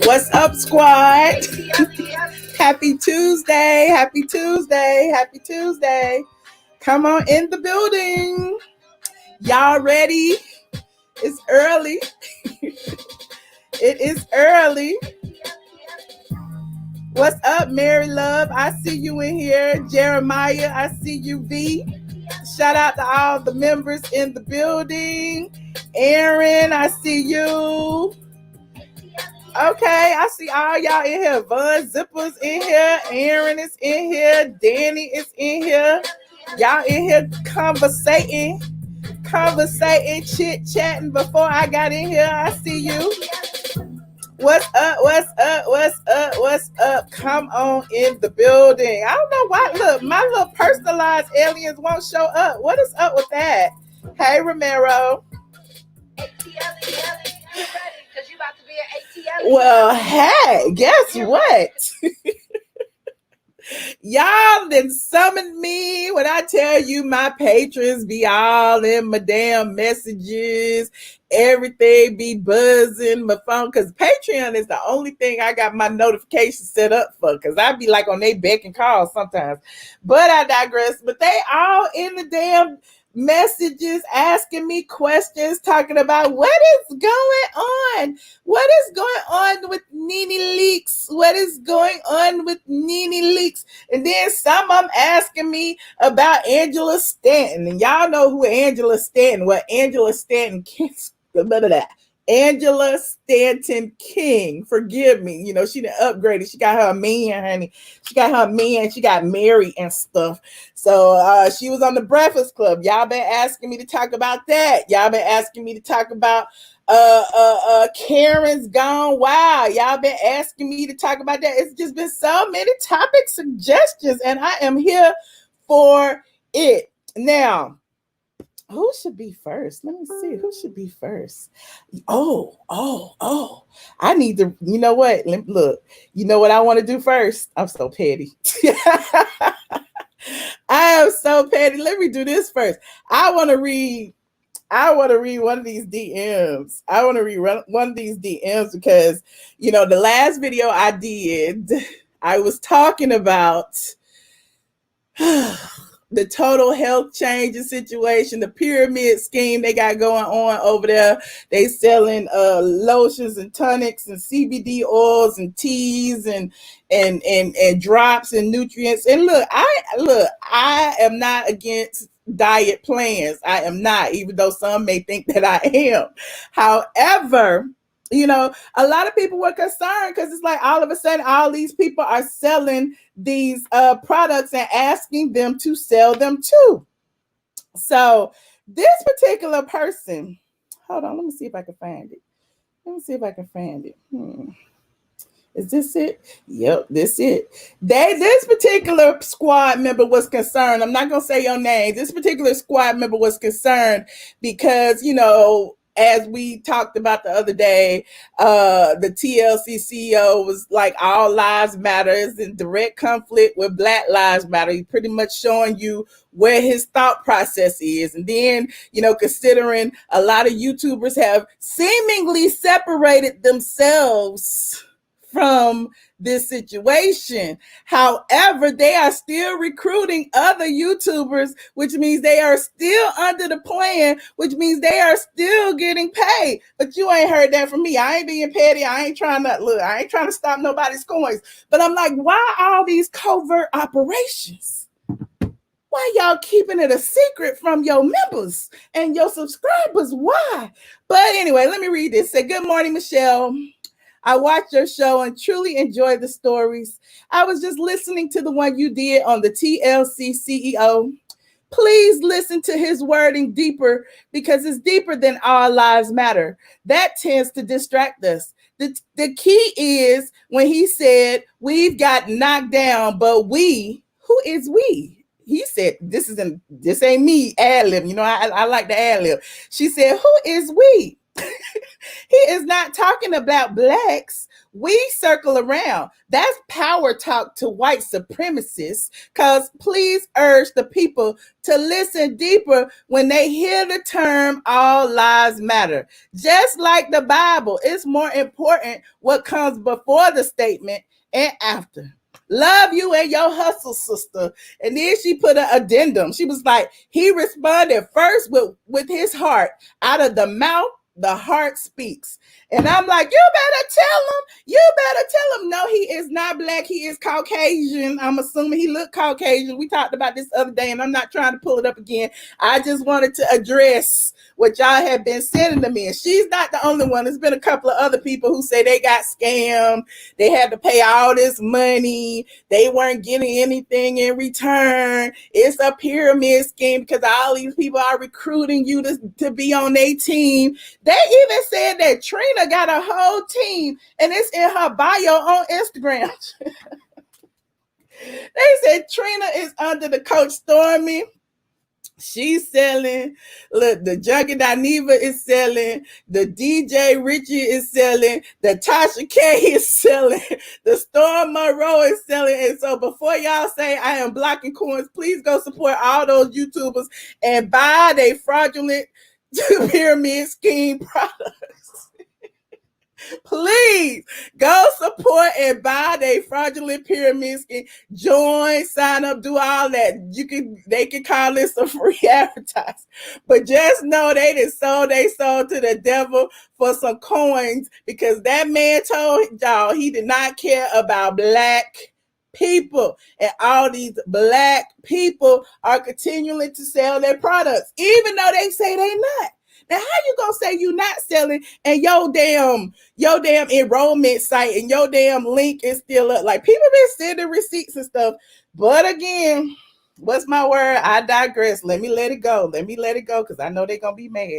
What's up, squad? Happy Tuesday. Happy Tuesday. Happy Tuesday. Come on in the building. Y'all ready? It's early. It is early. What's up, Mary Love? I see you in here. Jeremiah, I see you, V. Shout out to all the members in the building. Aaron, I see you. Okay, I see all y'all in here. Von Zipper's in here. Aaron is in here. Danny is in here. Y'all in here conversating, chit-chatting before I got in here. I see you. What's up? What's up? What's up? What's up? Come on in the building. I don't know why. Look, my little personalized aliens won't show up. What is up with that? Hey, Romero. Well, hey, guess what? Y'all done summoned me when I tell you my patrons be all in my damn messages. Everything be buzzing my phone because Patreon is the only thing I got my notifications set up for because I be like on they beck and call sometimes. But I digress. But they all in the damn messages asking me questions talking about what is going on. What is going on with Nene leaks? What is going on with Nene leaks? And then some of them asking me about Angela Stanton. And y'all know who Angela Stanton, what Angela Stanton Angela Stanton-King, forgive me. You know, she done upgraded. She got her man, honey. She got her man. She got married and stuff. So she was on the Breakfast Club. Y'all been asking me to talk about that. Y'all been asking me to talk about Karen's Gone Wild. Y'all been asking me to talk about that. It's just been so many topic suggestions, and I am here for it. Now, who should be first? Let me see. Who should be first? Oh. I need to, you know what? Look, you know what I want to do first? I'm so petty. I am so petty. Let me do this first. I want to read one of these DMs. I want to read one of these DMs because, you know, the last video I did, I was talking about the total health changing situation, the pyramid scheme they got going on over there. They selling lotions and tonics and CBD oils and teas and drops and nutrients. And look, I am not against diet plans. I am not, even though some may think that I am. However, you know, a lot of people were concerned because it's like all of a sudden all these people are selling these products and asking them to sell them too. So this particular person, hold on, let me see if I can find it. Is this it? Yep, this it. This particular squad member was concerned. I'm not going to say your name. This particular squad member was concerned because, you know, as we talked about the other day, the TLC CEO was like, all lives matter, is in direct conflict with Black Lives Matter. He's pretty much showing you where his thought process is. And then, you know, considering a lot of YouTubers have seemingly separated themselves from this situation. However, they are still recruiting other YouTubers, which means they are still under the plan, which means they are still getting paid. But you ain't heard that from me. I ain't being petty. I ain't trying to stop nobody's coins. But I'm like, why all these covert operations? Why y'all keeping it a secret from your members and your subscribers? Why? But anyway, let me read this. Say, good morning, Michelle. I watched your show and truly enjoyed the stories. I was just listening to the one you did on the TLC CEO. Please listen to his wording deeper because it's deeper than all lives matter. That tends to distract us. The key is when he said, we've got knocked down, but we, who is we? He said, this ain't me, ATLien. You know, I like the ATLien. She said, who is we? He is not talking about blacks. we circle around. That's power talk to white supremacists, because please urge the people to listen deeper when they hear the term all lives matter. Just like the Bible, it's more important what comes before the statement and after. Love you and your hustle, sister. And then she put an addendum. She was like, he responded first with his heart. Out of the mouth, the heart speaks. And I'm like, you better tell him. You better tell him. No, he is not black. He is Caucasian. I'm assuming he looked Caucasian. We talked about this other day, and I'm not trying to pull it up again. I just wanted to address what y'all have been sending to me. And she's not the only one. There's been a couple of other people who say they got scammed. They had to pay all this money. They weren't getting anything in return. It's a pyramid scheme because all these people are recruiting you to be on their team. They even said that Trina got a whole team, and it's in her bio on Instagram. They said Trina is under the coach Stormy. She's selling. Look, the Junkie Dineva is selling. The DJ Richie is selling. The Tasha K is selling. The Storm Monroe is selling. And so before y'all say I am blocking coins, please go support all those YouTubers and buy their fraudulent pyramid scheme products. Please go support and buy their fraudulent pyramid scheme. Join, sign up, do all that. They can call this a free advertise. But just know they sold to the devil for some coins, because that man told y'all he did not care about black people, and all these black people are continuing to sell their products, even though they say they not. Now, how you gonna say you not selling and your damn enrollment site and your damn link is still up? Like, people been sending receipts and stuff. But again, what's my word? I digress. Let me let it go. Because I know they're gonna be mad.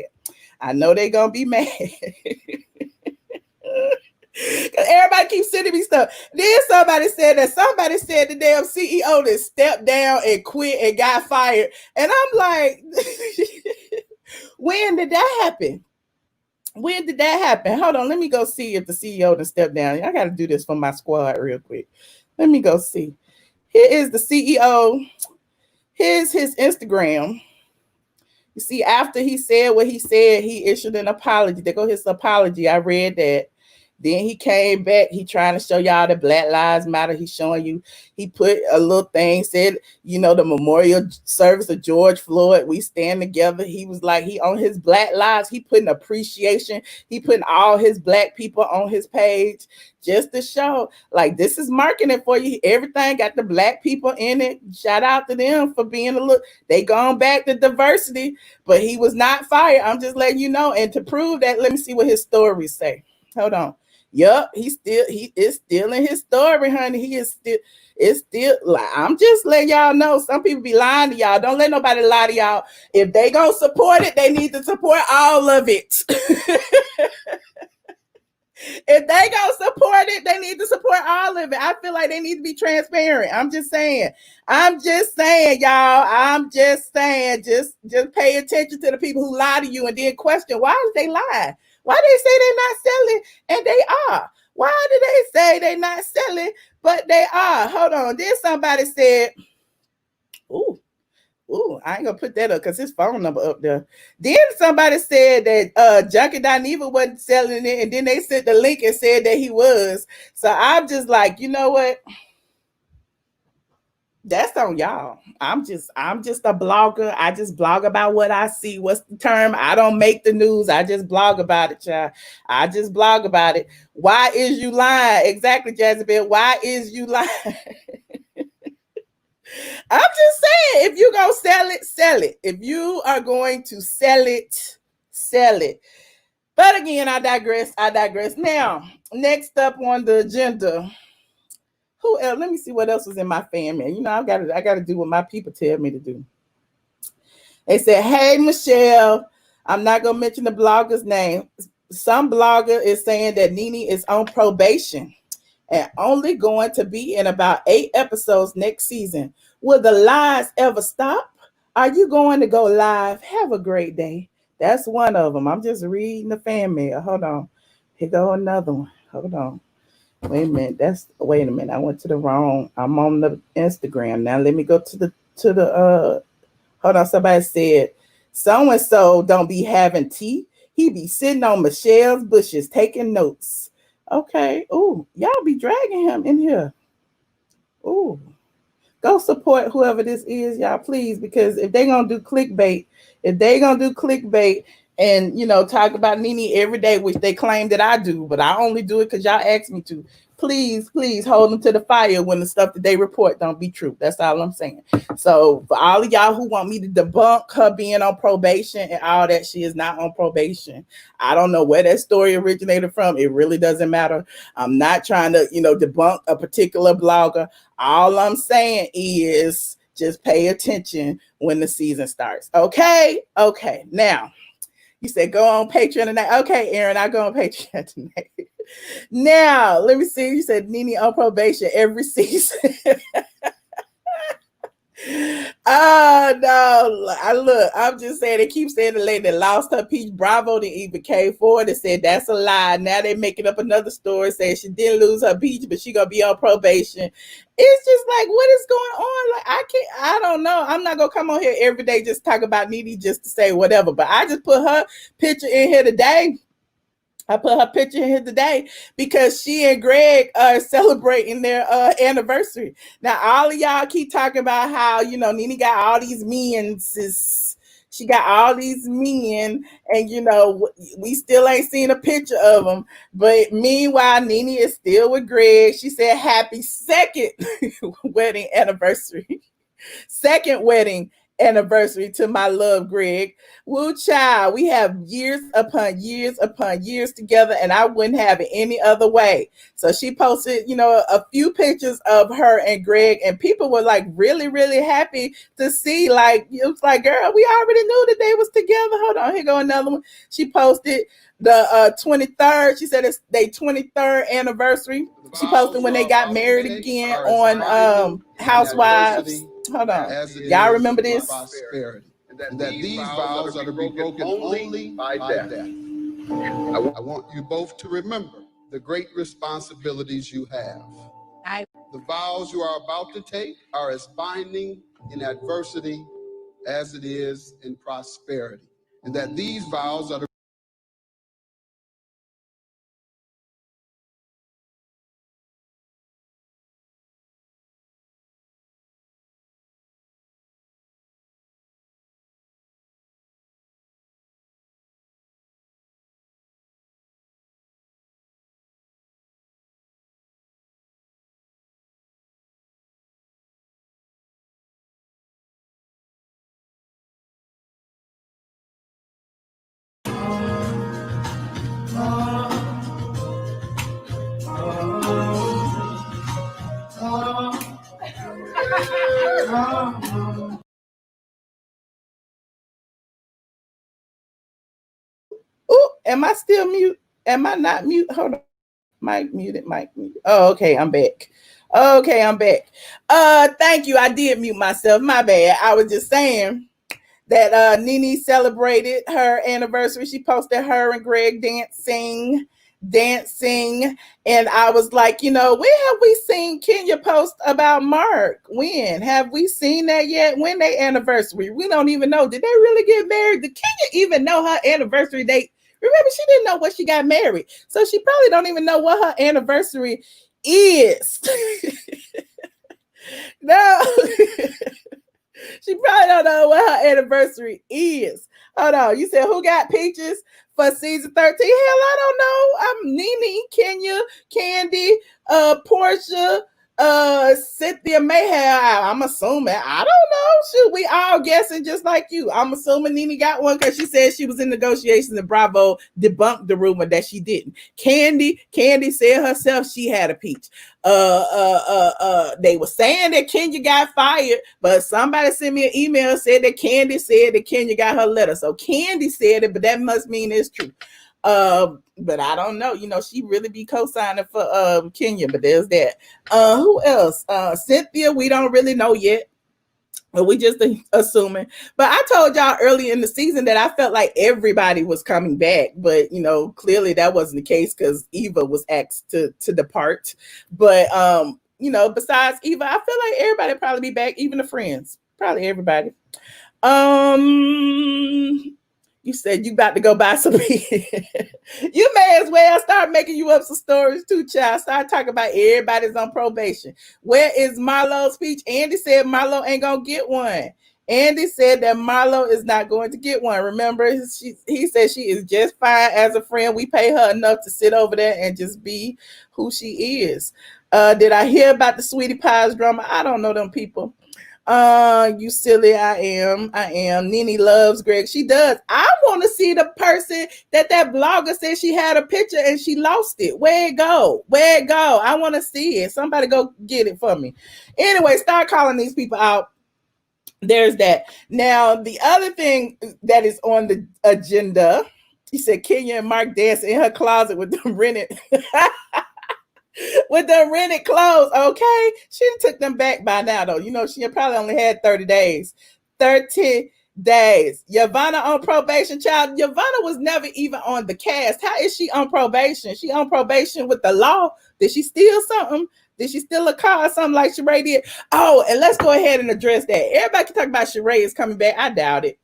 Everybody keeps sending me stuff. Then somebody said the damn CEO that stepped down and quit and got fired. And I'm like, when did that happen? Hold on, let me go see if the CEO done stepped down. I got to do this for my squad real quick. Let me go see. Here is the CEO. Here's his Instagram. You see, after he said what he said, he issued an apology. There go his apology. I read that. Then he came back. He trying to show y'all that Black Lives Matter. He's showing you. He put a little thing, said, the memorial service of George Floyd. We stand together. He was like, he on his Black Lives. He putting appreciation. He putting all his black people on his page just to show, like, this is marketing for you. Everything got the black people in it. Shout out to them for being they gone back to diversity, but he was not fired. I'm just letting you know. And to prove that, let me see what his stories say. Hold on. Yup, he is still in his story, honey. It's still like, I'm just letting y'all know. Some people be lying to y'all. Don't let nobody lie to y'all. If they gonna support it, they need to support all of it. If they gonna support it, they need to support all of it. I feel like they need to be transparent. I'm just saying, y'all. I'm just saying, just pay attention to the people who lie to you and then question, why did they lie? Why they say they're not selling and they are? Why do they say they're not selling but they are? Hold on. Then somebody said, ooh, I ain't gonna put that up because his phone number up there. Then somebody said that Junkie Dineva wasn't selling it, and then they sent the link and said that he was. So I'm just like, you know what? That's on y'all. I'm just a blogger. I just blog about what I see. What's the term? I don't make the news. I just blog about it, child. I just blog about it. Why is you lying? Exactly, Jezebel. Why is you lying? I'm just saying, if you're going to sell it, sell it. If you are going to sell it, sell it. But again, I digress. Now, next up on the agenda, who else? Let me see what else was in my family. I got to do what my people tell me to do. They said, hey, Michelle, I'm not going to mention the blogger's name. Some blogger is saying that Nene is on probation and only going to be in about 8 episodes next season. Will the lies ever stop? Are you going to go live? Have a great day. That's one of them. I'm just reading the fan mail. Hold on. Here go another one. Hold on. Wait a minute. I went to the wrong. I'm on the Instagram now. Let me go to the hold on. Somebody said so and so don't be having tea. He be sitting on Michelle's bushes taking notes. Okay. Ooh, y'all be dragging him in here. Ooh. Go support whoever this is, y'all, please, because if they gonna do clickbait and talk about Nene every day, which they claim that I do, but I only do it because y'all asked me to. Please hold them to the fire when the stuff that they report don't be true. That's all I'm saying. So for all of y'all who want me to debunk her being on probation and all that, she is not on probation. I don't know where that story originated from. It really doesn't matter. I'm not trying to, debunk a particular blogger. All I'm saying is just pay attention when the season starts. Okay. Now, you said go on Patreon tonight. Okay, Aaron, I'll go on Patreon tonight. Now, let me see. You said Nene on probation every season. No, I'm just saying they keep saying the lady that lost her peach. Bravo didn't even came forward and said that's a lie. Now they making up another story saying she didn't lose her peach, but she gonna be on probation. It's just like, what is going on? Like, I don't know. I'm not gonna come on here every day just talk about Nene just to say whatever. But I just put her picture in here today. Because she and Gregg are celebrating their anniversary. Now, all of y'all keep talking about how, Nene got all these men. She got all these men, and, we still ain't seen a picture of them. But meanwhile, Nene is still with Gregg. She said, happy second wedding anniversary. Second wedding anniversary to my love, Gregg. Woo child, we have years upon years upon years together, and I wouldn't have it any other way. So she posted, a few pictures of her and Gregg, and people were like really, really happy to see. Like, it was like, girl, we already knew that they was together. Hold on, here go another one. She posted the 23rd. She said it's their 23rd anniversary. She posted when they got married again on Housewives. Hold on. Y'all remember this? Prosperity. And that these vows are to be broken only by death. I want you both to remember the great responsibilities you have. The vows you are about to take are as binding in adversity as it is in prosperity. And that these vows are to Ooh, am I still mute? Am I not mute? Hold on. Mic muted. Oh, okay, I'm back. Thank you. I did mute myself. My bad. I was just saying that Nene celebrated her anniversary. She posted her and Gregg dancing. And I was like, when have we seen Kenya post about Mark? When? Have we seen that yet? When they anniversary? We don't even know. Did they really get married? Did Kenya even know her anniversary date? Remember, she didn't know when she got married. So she probably don't even know what her anniversary is. No. She probably don't know what her anniversary is. Hold on. You said who got peaches for season 13? Hell, I don't know. I'm Nene, Kenya, Candy, Portia, Cynthia may have. I'm assuming. I don't know. Shoot, we all guessing just like you. I'm assuming Nene got one because she said she was in negotiations and Bravo debunked the rumor that she didn't. Candy said herself she had a peach. They were saying that Kenya got fired, but somebody sent me an email said that Candy said that Kenya got her letter. So Candy said it, but that must mean it's true. But I don't know. She really be co-signing for Kenya, but there's that. Who else? Cynthia, we don't really know yet. But we just assuming. But I told y'all early in the season that I felt like everybody was coming back. But, you know, clearly that wasn't the case because Eva was asked to depart. But, you know, besides Eva, I feel like everybody probably be back, even the friends. Probably everybody. You said you about to go buy some. You may as well start making you up some stories too, child. Start talking about everybody's on probation. Where is Marlo's speech? Andy said Marlo ain't gonna get one. Andy said that Marlo is not going to get one. Remember, he said she is just fine as a friend. We pay her enough to sit over there and just be who she is. Did I hear about the Sweetie Pies drama? I don't know them people. You silly. I am. Nene loves Gregg. She does. I want to see the person that blogger said she had a picture and she lost it. Where it go? I want to see it. Somebody go get it for me. Anyway, start calling these people out. There's that. Now, the other thing that is on the agenda, he said Kenya and Mark dancing in her closet with them rented with the rented clothes. Okay, she took them back by now though. You know, she probably only had 30 days. 30 days. Yvonne on probation, child. Yvonne was never even on the cast. How is she on probation? She on probation with the law. Did she steal something? Did she steal a car or something like Sheree did? Oh, and let's go ahead and address that. Everybody can talk about Sheree is coming back. I doubt it.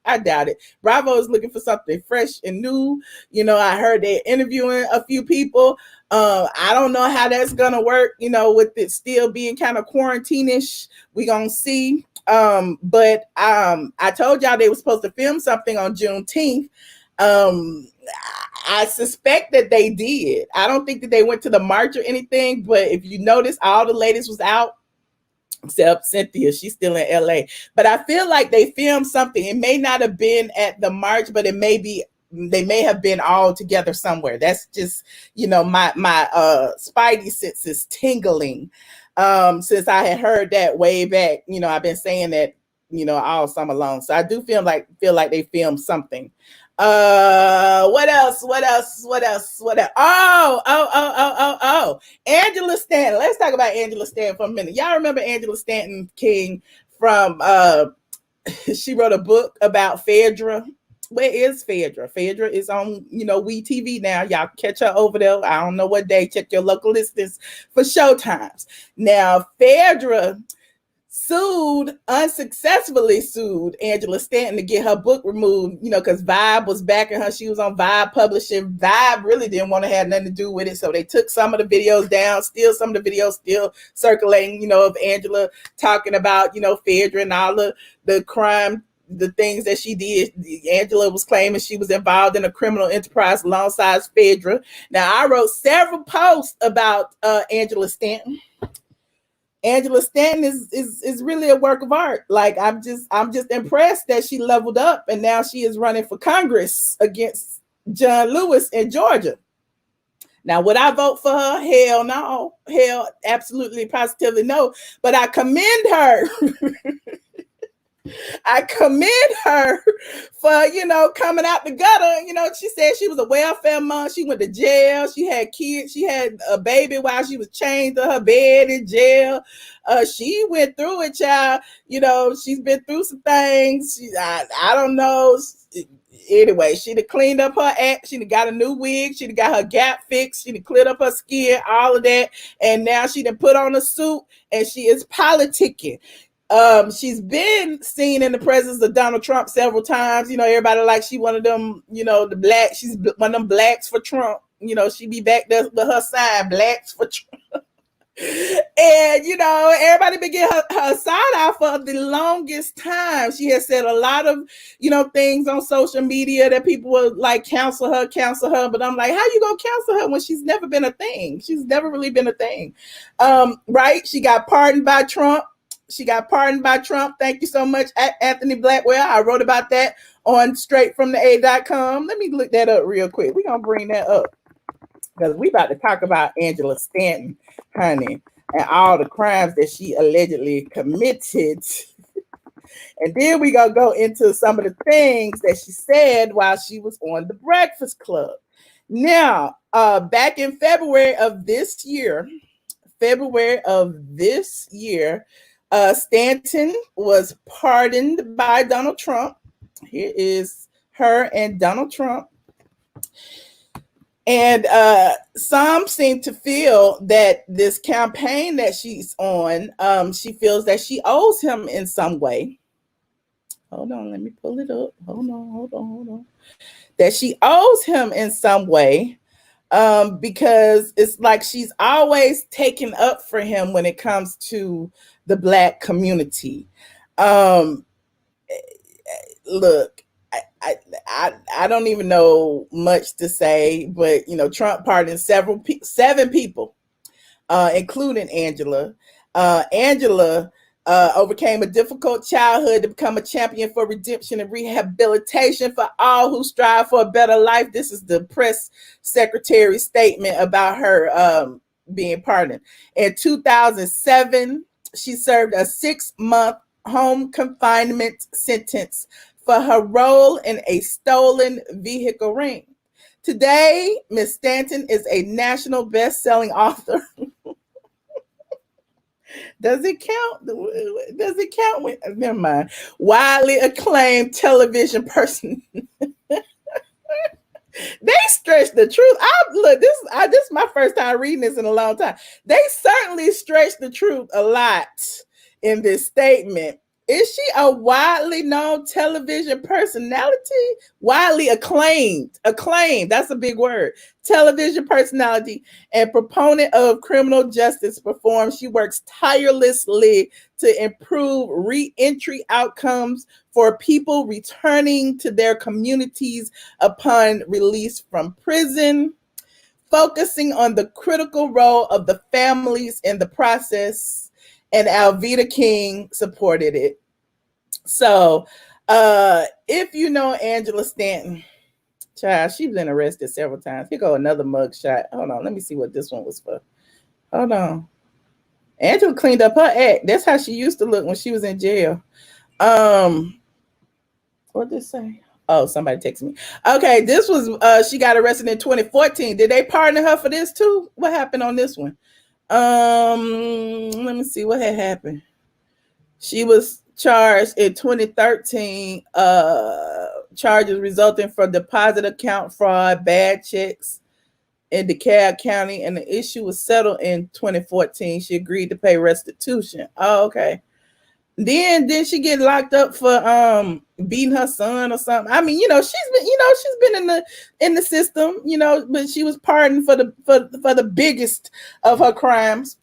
Bravo is looking for something fresh and new. You know, I heard they're interviewing a few people. I don't know how that's gonna work, you know, with it still being kind of quarantine-ish. We gonna see. But I told y'all they were supposed to film something on Juneteenth. I suspect that they did. I don't think that they went to the march or anything, but if you notice, all the ladies was out except Cynthia. She's still in LA. But I feel like they filmed something. It may not have been at the march, but they may have been all together somewhere. That's just, you know, my spidey sense is tingling. Since I had heard that way back, you know, I've been saying that, you know, all summer long. So I do feel like they filmed something. What else? Oh, Angela Stanton. Let's talk about Angela Stanton for a minute. Y'all remember Angela Stanton-King from she wrote a book about Phaedra. Where is Phaedra? Phaedra is on, you know, WeTV now. Y'all catch her over there. I don't know what day. Check your local listings for showtimes. Now, Phaedra unsuccessfully sued Angela Stanton to get her book removed, you know, because Vibe was backing her. She was on Vibe Publishing. Vibe really didn't want to have nothing to do with it. So they took some of the videos down, still some of the videos still circulating, you know, of Angela talking about, you know, Phaedra and all the crime, the things that she did. Angela was claiming she was involved in a criminal enterprise alongside Phaedra. Now, I wrote several posts about Angela Stanton. Angela Stanton is really a work of art. Like, I'm just impressed that she leveled up and now she is running for Congress against John Lewis in Georgia. Now, would I vote for her? Hell no. Hell, absolutely, positively no. But I commend her. I commend her for, you know, coming out the gutter. You know, she said she was a welfare mom. She went to jail. She had kids. She had a baby while she was chained to her bed in jail. She went through it, child. You know, she's been through some things. I don't know. Anyway, she'd have cleaned up her act. She'd have got a new wig. She'd have got her gap fixed. She'd have cleared up her skin, all of that. And now she'd have put on a suit and she is politicking. She's been seen in the presence of Donald Trump several times. You know, everybody like she one of them, you know, she's one of them blacks for Trump. You know, she be back there with her sign, blacks for Trump. And, you know, everybody been getting her side out for the longest time. She has said a lot of, you know, things on social media that people will like counsel her. But I'm like, how you gonna counsel her when she's never been a thing? She's never really been a thing. Right? She got pardoned by Trump. Thank you so much, Anthony Blackwell. I wrote about that on straightfromtheA.com. Let me look that up real quick. We're going to bring that up because we about to talk about Angela Stanton, honey, and all the crimes that she allegedly committed. And then we going to go into some of the things that she said while she was on The Breakfast Club. Now, back in February of this year, Stanton was pardoned by Donald Trump. Here is her and Donald Trump. And some seem to feel that this campaign that she's on, she feels that she owes him in some way. Hold on, let me pull it up. Hold on. That she owes him in some way, because it's like she's always taken up for him when it comes to the Black community. Look, I don't even know much to say, but Trump pardoned 7 people, including Angela. Angela overcame a difficult childhood to become a champion for redemption and rehabilitation for all who strive for a better life. This is the press secretary's statement about her being pardoned. In 2007, she served a 6-month home confinement sentence for her role in a stolen vehicle ring. Today, Miss Stanton is a national best-selling author. Does it count? Does it count? Never mind. Widely acclaimed television person. They stretched the truth. This is my first time reading this in a long time. They certainly stretched the truth a lot in this statement. Is she a widely known television personality? Widely acclaimed. Acclaimed, that's a big word. Television personality and proponent of criminal justice reform. She works tirelessly to improve re-entry outcomes for people returning to their communities upon release from prison, focusing on the critical role of the families in the process. And ATLien supported it. So if you know Angela Stanton, child, she's been arrested several times. Here go another mug shot. Hold on, let me see what this one was for. Hold on. Angela cleaned up her act. That's how she used to look when she was in jail. What did it say? Oh, somebody texted me. Okay, this was she got arrested in 2014. Did they pardon her for this too? What happened on this one? Let me see what had happened. She was charged in 2013, charges resulting from deposit account fraud, bad checks in DeKalb County, and the issue was settled in 2014. She agreed to pay restitution. Oh, okay. Then she get locked up for beating her son or something. I mean, she's been in the system, but she was pardoned for the biggest of her crimes.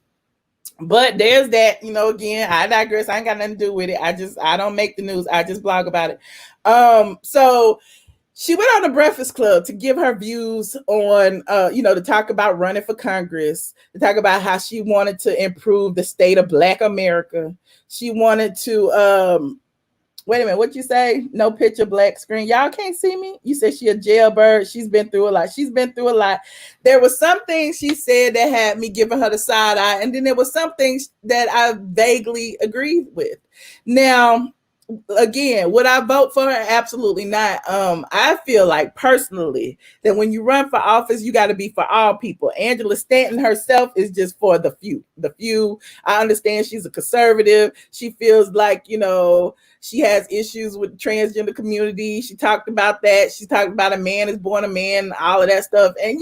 But there's that, again, I digress. I ain't got nothing to do with it. I don't make the news. I just blog about it. So she went on the Breakfast Club to give her views on, to talk about running for Congress, to talk about how she wanted to improve the state of Black America. She wanted to, wait a minute, what you say? No picture, black screen. Y'all can't see me? You said she a jailbird. She's been through a lot. There was some things she said that had me giving her the side eye, and then there was some things that I vaguely agreed with. Now, again, would I vote for her? Absolutely not. I feel like personally that when you run for office, you got to be for all people. Angela Stanton herself is just for the few. The few. I understand she's a conservative. She feels like, she has issues with the transgender community. She talked about that. She talked about a man is born a man, all of that stuff. And,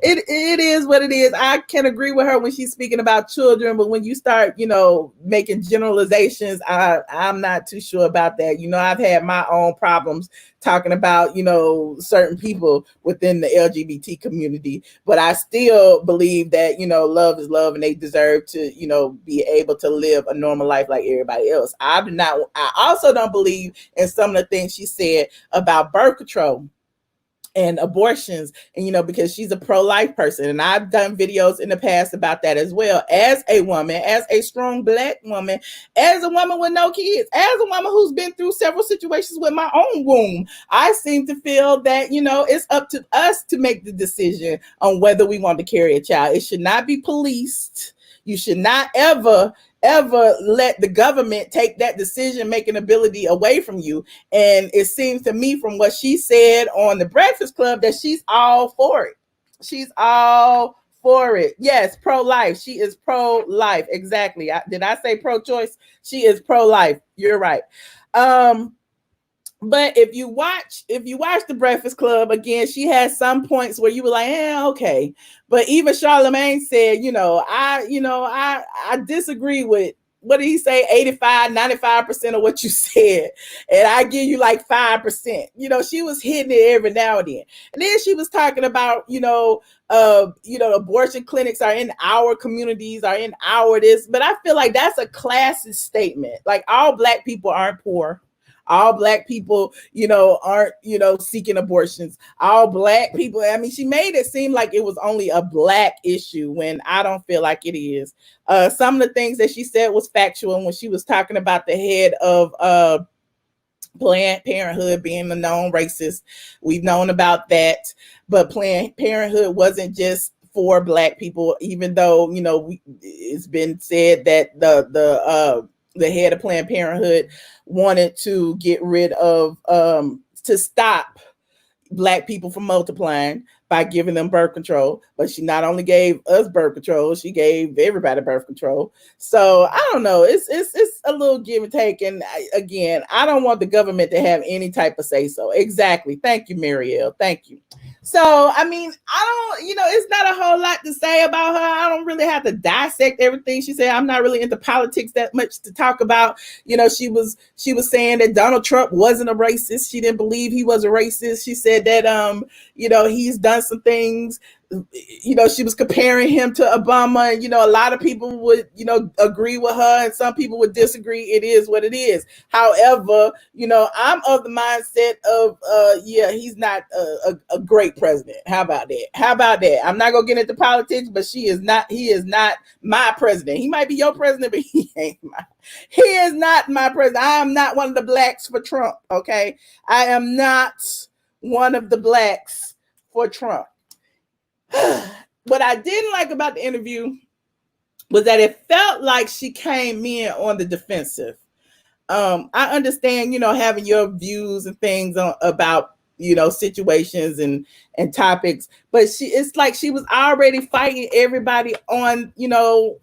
it is what it is. I can agree with her when she's speaking about children, but when you start, making generalizations, I'm not too sure about that. I've had my own problems talking about, certain people within the LGBT community, but I still believe that, love is love and they deserve to, be able to live a normal life like everybody else. I also don't believe in some of the things she said about birth control and abortions, and because she's a pro-life person, and I've done videos in the past about that as well, as a woman, as a strong Black woman, as a woman with no kids, as a woman who's been through several situations with my own womb. I seem to feel that it's up to us to make the decision on whether we want to carry a child. It should not be policed. You should not ever let the government take that decision-making ability away from you. And it seems to me from what she said on the Breakfast Club that she's all for it. She's all for it. Yes, pro-life. She is pro-life. Exactly. Did I say pro-choice? She is pro-life. You're right. But if you watch the Breakfast Club again, she has some points where you were like, okay. But even Charlamagne said, I disagree with, what did he say? 85, 95% of what you said. And I give you like 5%. She was hitting it every now and then. And then she was talking about, abortion clinics are in our communities, are in our this. But I feel like that's a classist statement. Like, all Black people aren't poor. All Black people, aren't, seeking abortions. All Black people. I mean, she made it seem like it was only a Black issue when I don't feel like it is. Some of the things that she said was factual when she was talking about the head of Planned Parenthood being a known racist. We've known about that, but Planned Parenthood wasn't just for Black people, even though, it's been said that the head of Planned Parenthood wanted to get rid of, to stop Black people from multiplying by giving them birth control. But she not only gave us birth control, she gave everybody birth control. So I don't know. It's a little give and take. And again, I don't want the government to have any type of say so. Exactly. Thank you, Marielle. Thank you. So, I mean, it's not a whole lot to say about her. I don't really have to dissect everything she said. I'm not really into politics that much to talk about. She was saying that Donald Trump wasn't a racist. She didn't believe he was a racist. She said that, he's done some things. She was comparing him to Obama, and a lot of people would agree with her, and some people would disagree. It is what it is. However, I'm of the mindset of he's not a great president. How about that? I'm not gonna get into politics, but he is not my president. He might be your president, but he is not my president. I am not one of the Blacks for Trump. Okay, I am not one of the Blacks for Trump. What I didn't like about the interview was that it felt like she came in on the defensive. I understand, having your views and things about, situations and topics, but it's like she was already fighting everybody on the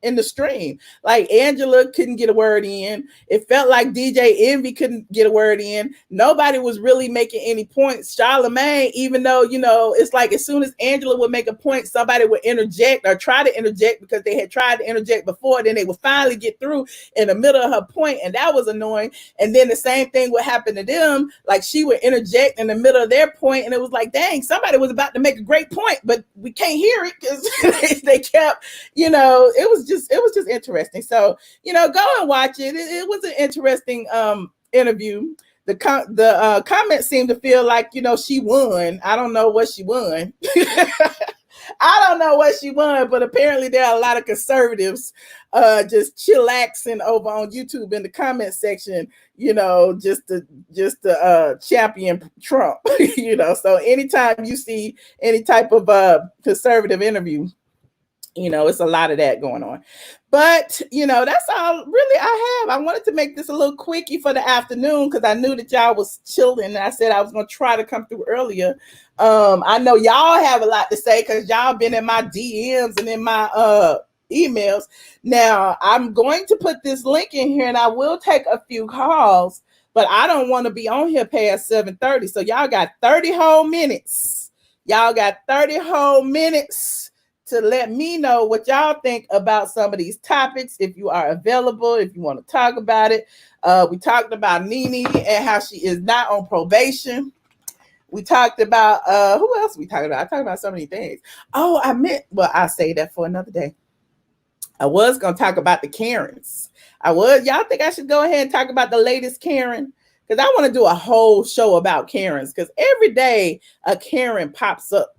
in the stream. Like, Angela couldn't get a word in. It felt like DJ Envy couldn't get a word in. Nobody was really making any points. Charlamagne, even though, it's like as soon as Angela would make a point, somebody would interject or try to interject because they had tried to interject before. Then they would finally get through in the middle of her point, and that was annoying. And then the same thing would happen to them. Like, she would interject in the middle of their point, and it was like, dang, somebody was about to make a great point, but we can't hear it because they kept, it was just interesting. So, go and watch it. It was an interesting interview. The comments seem to feel like, she won. I don't know what she won. But apparently there are a lot of conservatives just chillaxing over on YouTube in the comment section, just to champion Trump. So anytime you see any type of conservative interview, it's a lot of that going on. But, that's all really I have. I wanted to make this a little quickie for the afternoon because I knew that y'all was chilling, and I said I was going to try to come through earlier. I know y'all have a lot to say because y'all been in my DMs and in my emails. Now, I'm going to put this link in here, and I will take a few calls, but I don't want to be on here past 7:30. So y'all got 30 whole minutes. To let me know what y'all think about some of these topics. If you are available, if you want to talk about it. We talked about Nene and how she is not on probation. We talked about, who else we talked about? I talked about so many things. Oh, I'll say that for another day. I was going to talk about the Karens. Y'all think I should go ahead and talk about the latest Karen? Because I want to do a whole show about Karens, because every day a Karen pops up.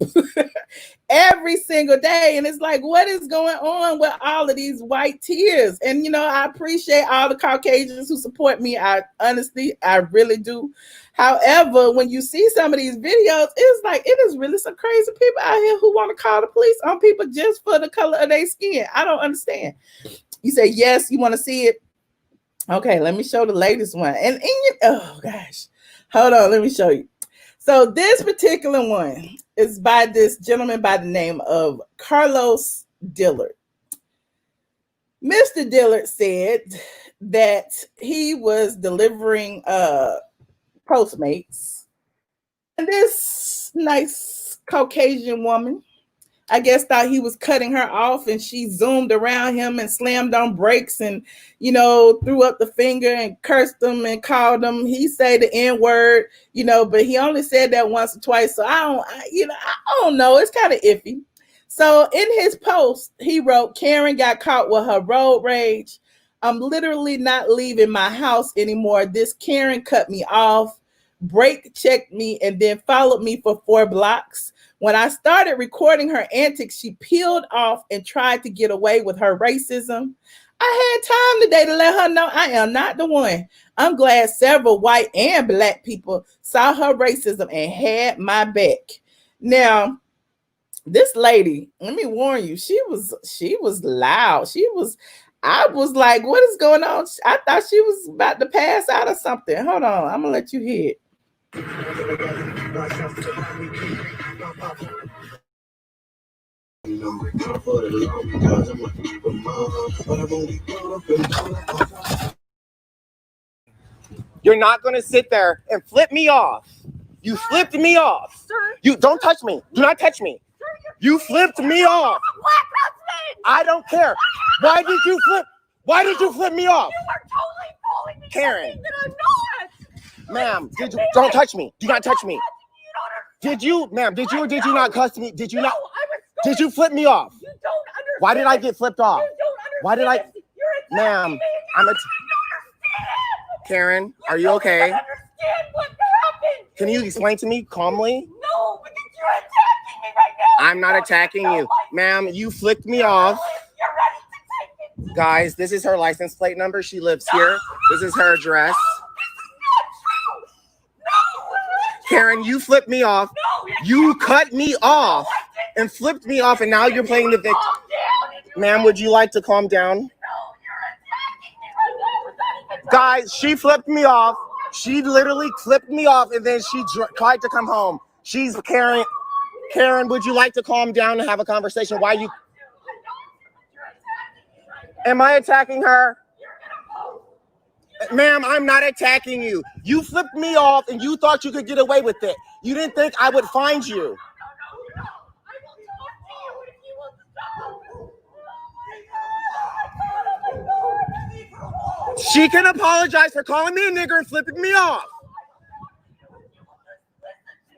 Every single day. And it's like, what is going on with all of these white tears? And, I appreciate all the Caucasians who support me. I really do. However, when you see some of these videos, it's like, it is really some crazy people out here who want to call the police on people just for the color of their skin. I don't understand. You say, yes, you want to see it? Okay, let me show the latest one. Oh gosh, hold on, let me show you. So this particular one is by this gentleman by the name of Carlos Dillard. Mr. Dillard said that he was delivering Postmates, and this nice Caucasian woman, I guess, thought he was cutting her off, and she zoomed around him and slammed on brakes and, threw up the finger and cursed him and called him. He said the N-word, but he only said that once or twice. So I don't know. It's kind of iffy. So in his post, he wrote, Karen got caught with her road rage. I'm literally not leaving my house anymore. This Karen cut me off, brake checked me, and then followed me for 4 blocks. When I started recording her antics, she peeled off and tried to get away with her racism. I had time today to let her know I am not the one. I'm glad several white and black people saw her racism and had my back. Now, this lady, let me warn you, she was loud. I was like, what is going on? I thought she was about to pass out or something. Hold on, I'm gonna let you hear it. You're not gonna sit there and flip me off. You flipped me off. Sir, you don't touch me. Do not touch me. Sir, you flipped me off. I don't care. Why did you flip? Why did you flip me off? You are totally fooling me. Karen. That I'm not. Ma'am, don't touch me. Do not touch me. Did you, ma'am, did you or did you not cuss me? Did you not? Did you flip me off? You don't understand. Why did I get flipped off? You don't understand. Why did I? Ma'am, Karen, are you okay? I don't understand what happened. Can you explain to me calmly? No, because you're attacking me right now. I'm not attacking you. Ma'am, you flicked me off. You're ready to take it. Guys, this is her license plate number. She lives here. This is her address. Karen, you flipped me off. You cut me off and flipped me off, and now you're playing the victim. Ma'am, would you like to calm down? Guys, she flipped me off. She literally flipped me off, and then she tried to come home. She's Karen. Karen, would you like to calm down and have a conversation? Why you? Am I attacking her? Ma'am, I'm not attacking you. You flipped me off and you thought you could get away with it. You didn't think I would find you. She can apologize for calling me a nigger and flipping me off.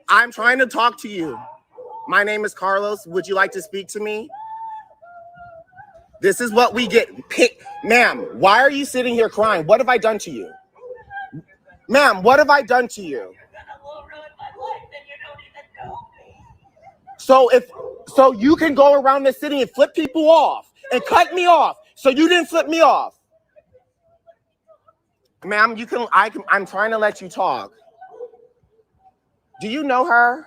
I'm trying to talk to you. My name is Carlos. Would you like to speak to me? This is what we get. Ma'am, why are you sitting here crying? What have I done to you? Ma'am, what have I done to you? So you can go around the city and flip people off and cut me off. So you didn't flip me off. Ma'am, I'm trying to let you talk. Do you know her?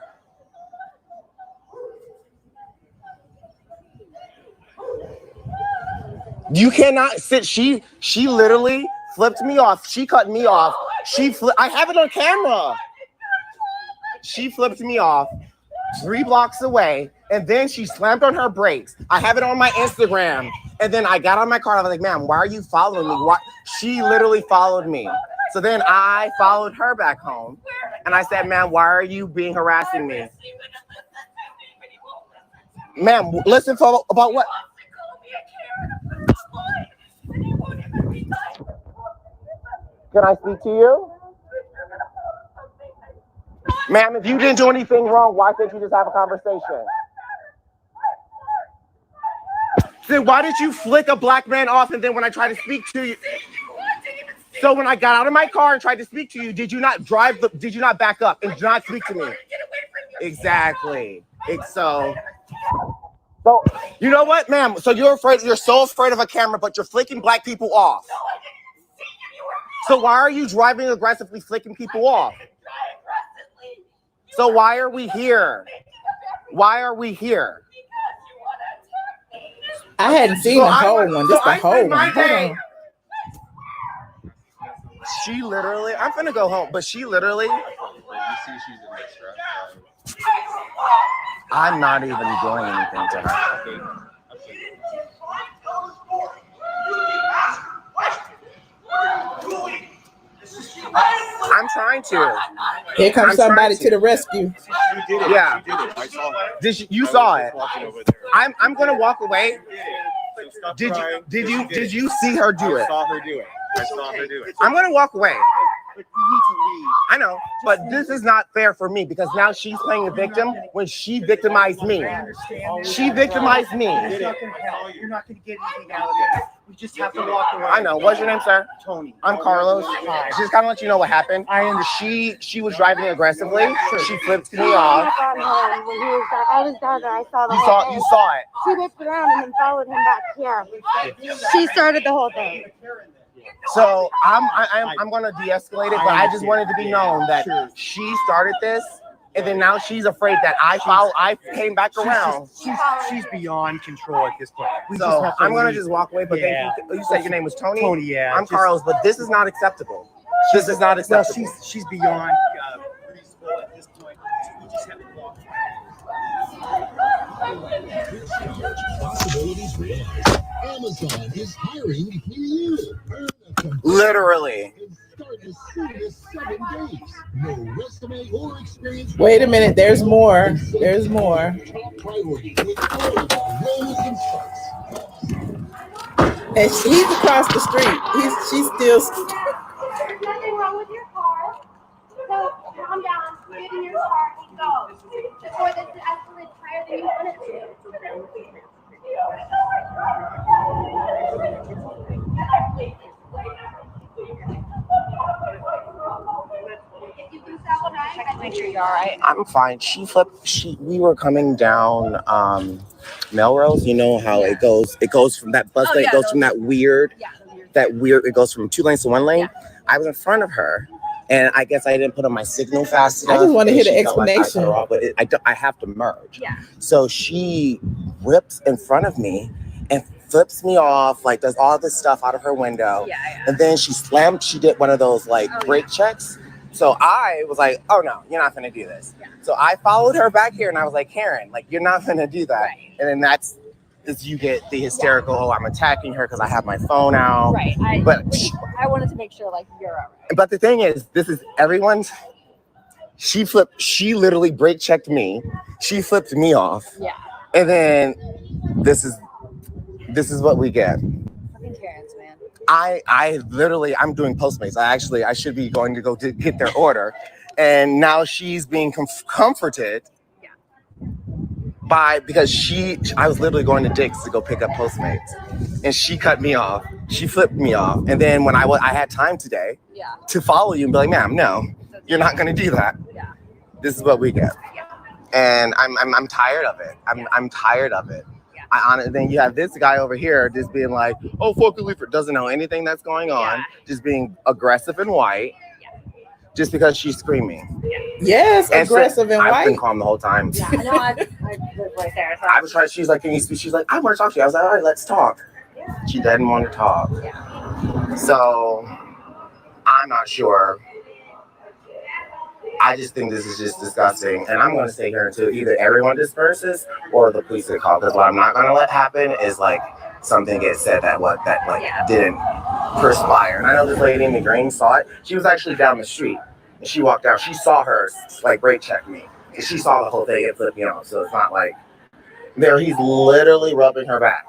You cannot sit. She literally flipped me off. She cut me off. I have it on camera. She flipped me off 3 blocks away, and then she slammed on her brakes. I have it on my Instagram. And then I got on my car. I was like, ma'am, why are you following me? Why? She literally followed me. So then I followed her back home. And I said, ma'am, why are you harassing me? Ma'am, listen for about what? Can I speak to you? Ma'am, if you didn't do anything wrong, why can't you just have a conversation? Then why did you flick a black man off and then when I tried to speak to you? So when I got out of my car and tried to speak to you, did you not back up and not speak to me? Exactly. So you know what, ma'am? So you're so afraid of a camera, but you're flicking black people off. So why are you driving aggressively flicking people off? So why are we here? Why are we here? I hadn't seen the whole one. Just the whole one. She literally, I'm gonna go home, but she literally You see she's in distress. I'm not even doing anything to her. I'm trying to. Here comes somebody to the rescue. She did it. Yeah. She did it. I saw her. You saw it. Over there. I'm gonna walk away. Did you see her do I it? saw her do it. I saw her do it. I'm gonna walk away. But you need to leave. I know, but this is not fair for me because now she's playing a victim when she victimized me. She victimized me. You're not going to get anything out of it. We just have to walk away. I know. What's your name, sir? Tony. I'm Carlos. Just kind of let you know what happened. She was driving aggressively. She flipped me off. I was down there. I saw the You whole thing. saw it. She whipped around and then followed him back here. She started the whole thing. So I'm gonna de-escalate it, but I just wanted to be known that she started this, and then now she's afraid that I came back around. She's beyond control at this point. So I'm gonna just walk away. But you said your name was Tony. Tony, yeah. I'm Carlos, but this is not acceptable. This is not acceptable. Well, she's beyond reasonable at this point. We just have to walk. Possibilities realized. Amazon is hiring near you. Earn a complete Literally. and start as soon as 7 days. No resume or experience. Wait a minute, there's more. There's more. Top priority with all of our roles and starts. And he's across the street. She's still. There's nothing wrong with your car. So calm down, get in your car and go. Before this escalates higher than you want it to. Make sure you're all right. I'm fine. We were coming down Melrose. You know how it goes. It goes from that bus lane. It goes from that weird. It goes from 2 lanes to 1 lane. Yeah. I was in front of her, and I guess I didn't put on my signal fast enough. I just want to hear the explanation. I have to merge. Yeah. So she rips in front of me and flips me off, like does all this stuff out of her window. Yeah. And then she did one of those brake checks. So I was like, oh no, you're not gonna do this. Yeah. So I followed her back here and I was like, Karen, you're not gonna do that. Right. And then that's you get the hysterical, oh, I'm attacking her because I have my phone out. Right. I wanted to make sure you're all right. But the thing is, this is everyone's. She literally brake checked me. She flipped me off. Yeah. And then this is what we get. Fucking Karens, man. I'm doing Postmates. I should be going to go to get their order. And now she's being comforted because I was literally going to Dick's to go pick up Postmates. And she cut me off. She flipped me off. And then when I had time today to follow you and be like, ma'am, no, you're not going to do that. Yeah. This is what we get. Yeah. And I'm tired of it. I'm tired of it. Then you have this guy over here just being like, oh, fuck the leafer, doesn't know anything that's going on, just being aggressive and white, just because she's screaming. Yes, and aggressive and white. I've been calm the whole time. Yeah, I know. I live right there. So I was trying. She's like, can you speak? She's like, I want to talk to you. I was like, all right, let's talk. She didn't want to talk. Yeah. So I'm not sure. I just think this is just disgusting, and I'm going to stay here until either everyone disperses or the police get called. Because what I'm not going to let happen is something gets said that didn't perspire. And I know this lady in the green saw it. She was actually down the street, and she walked down. She saw her brake check me, and she saw the whole thing and flipped me off. So it's not he's literally rubbing her back.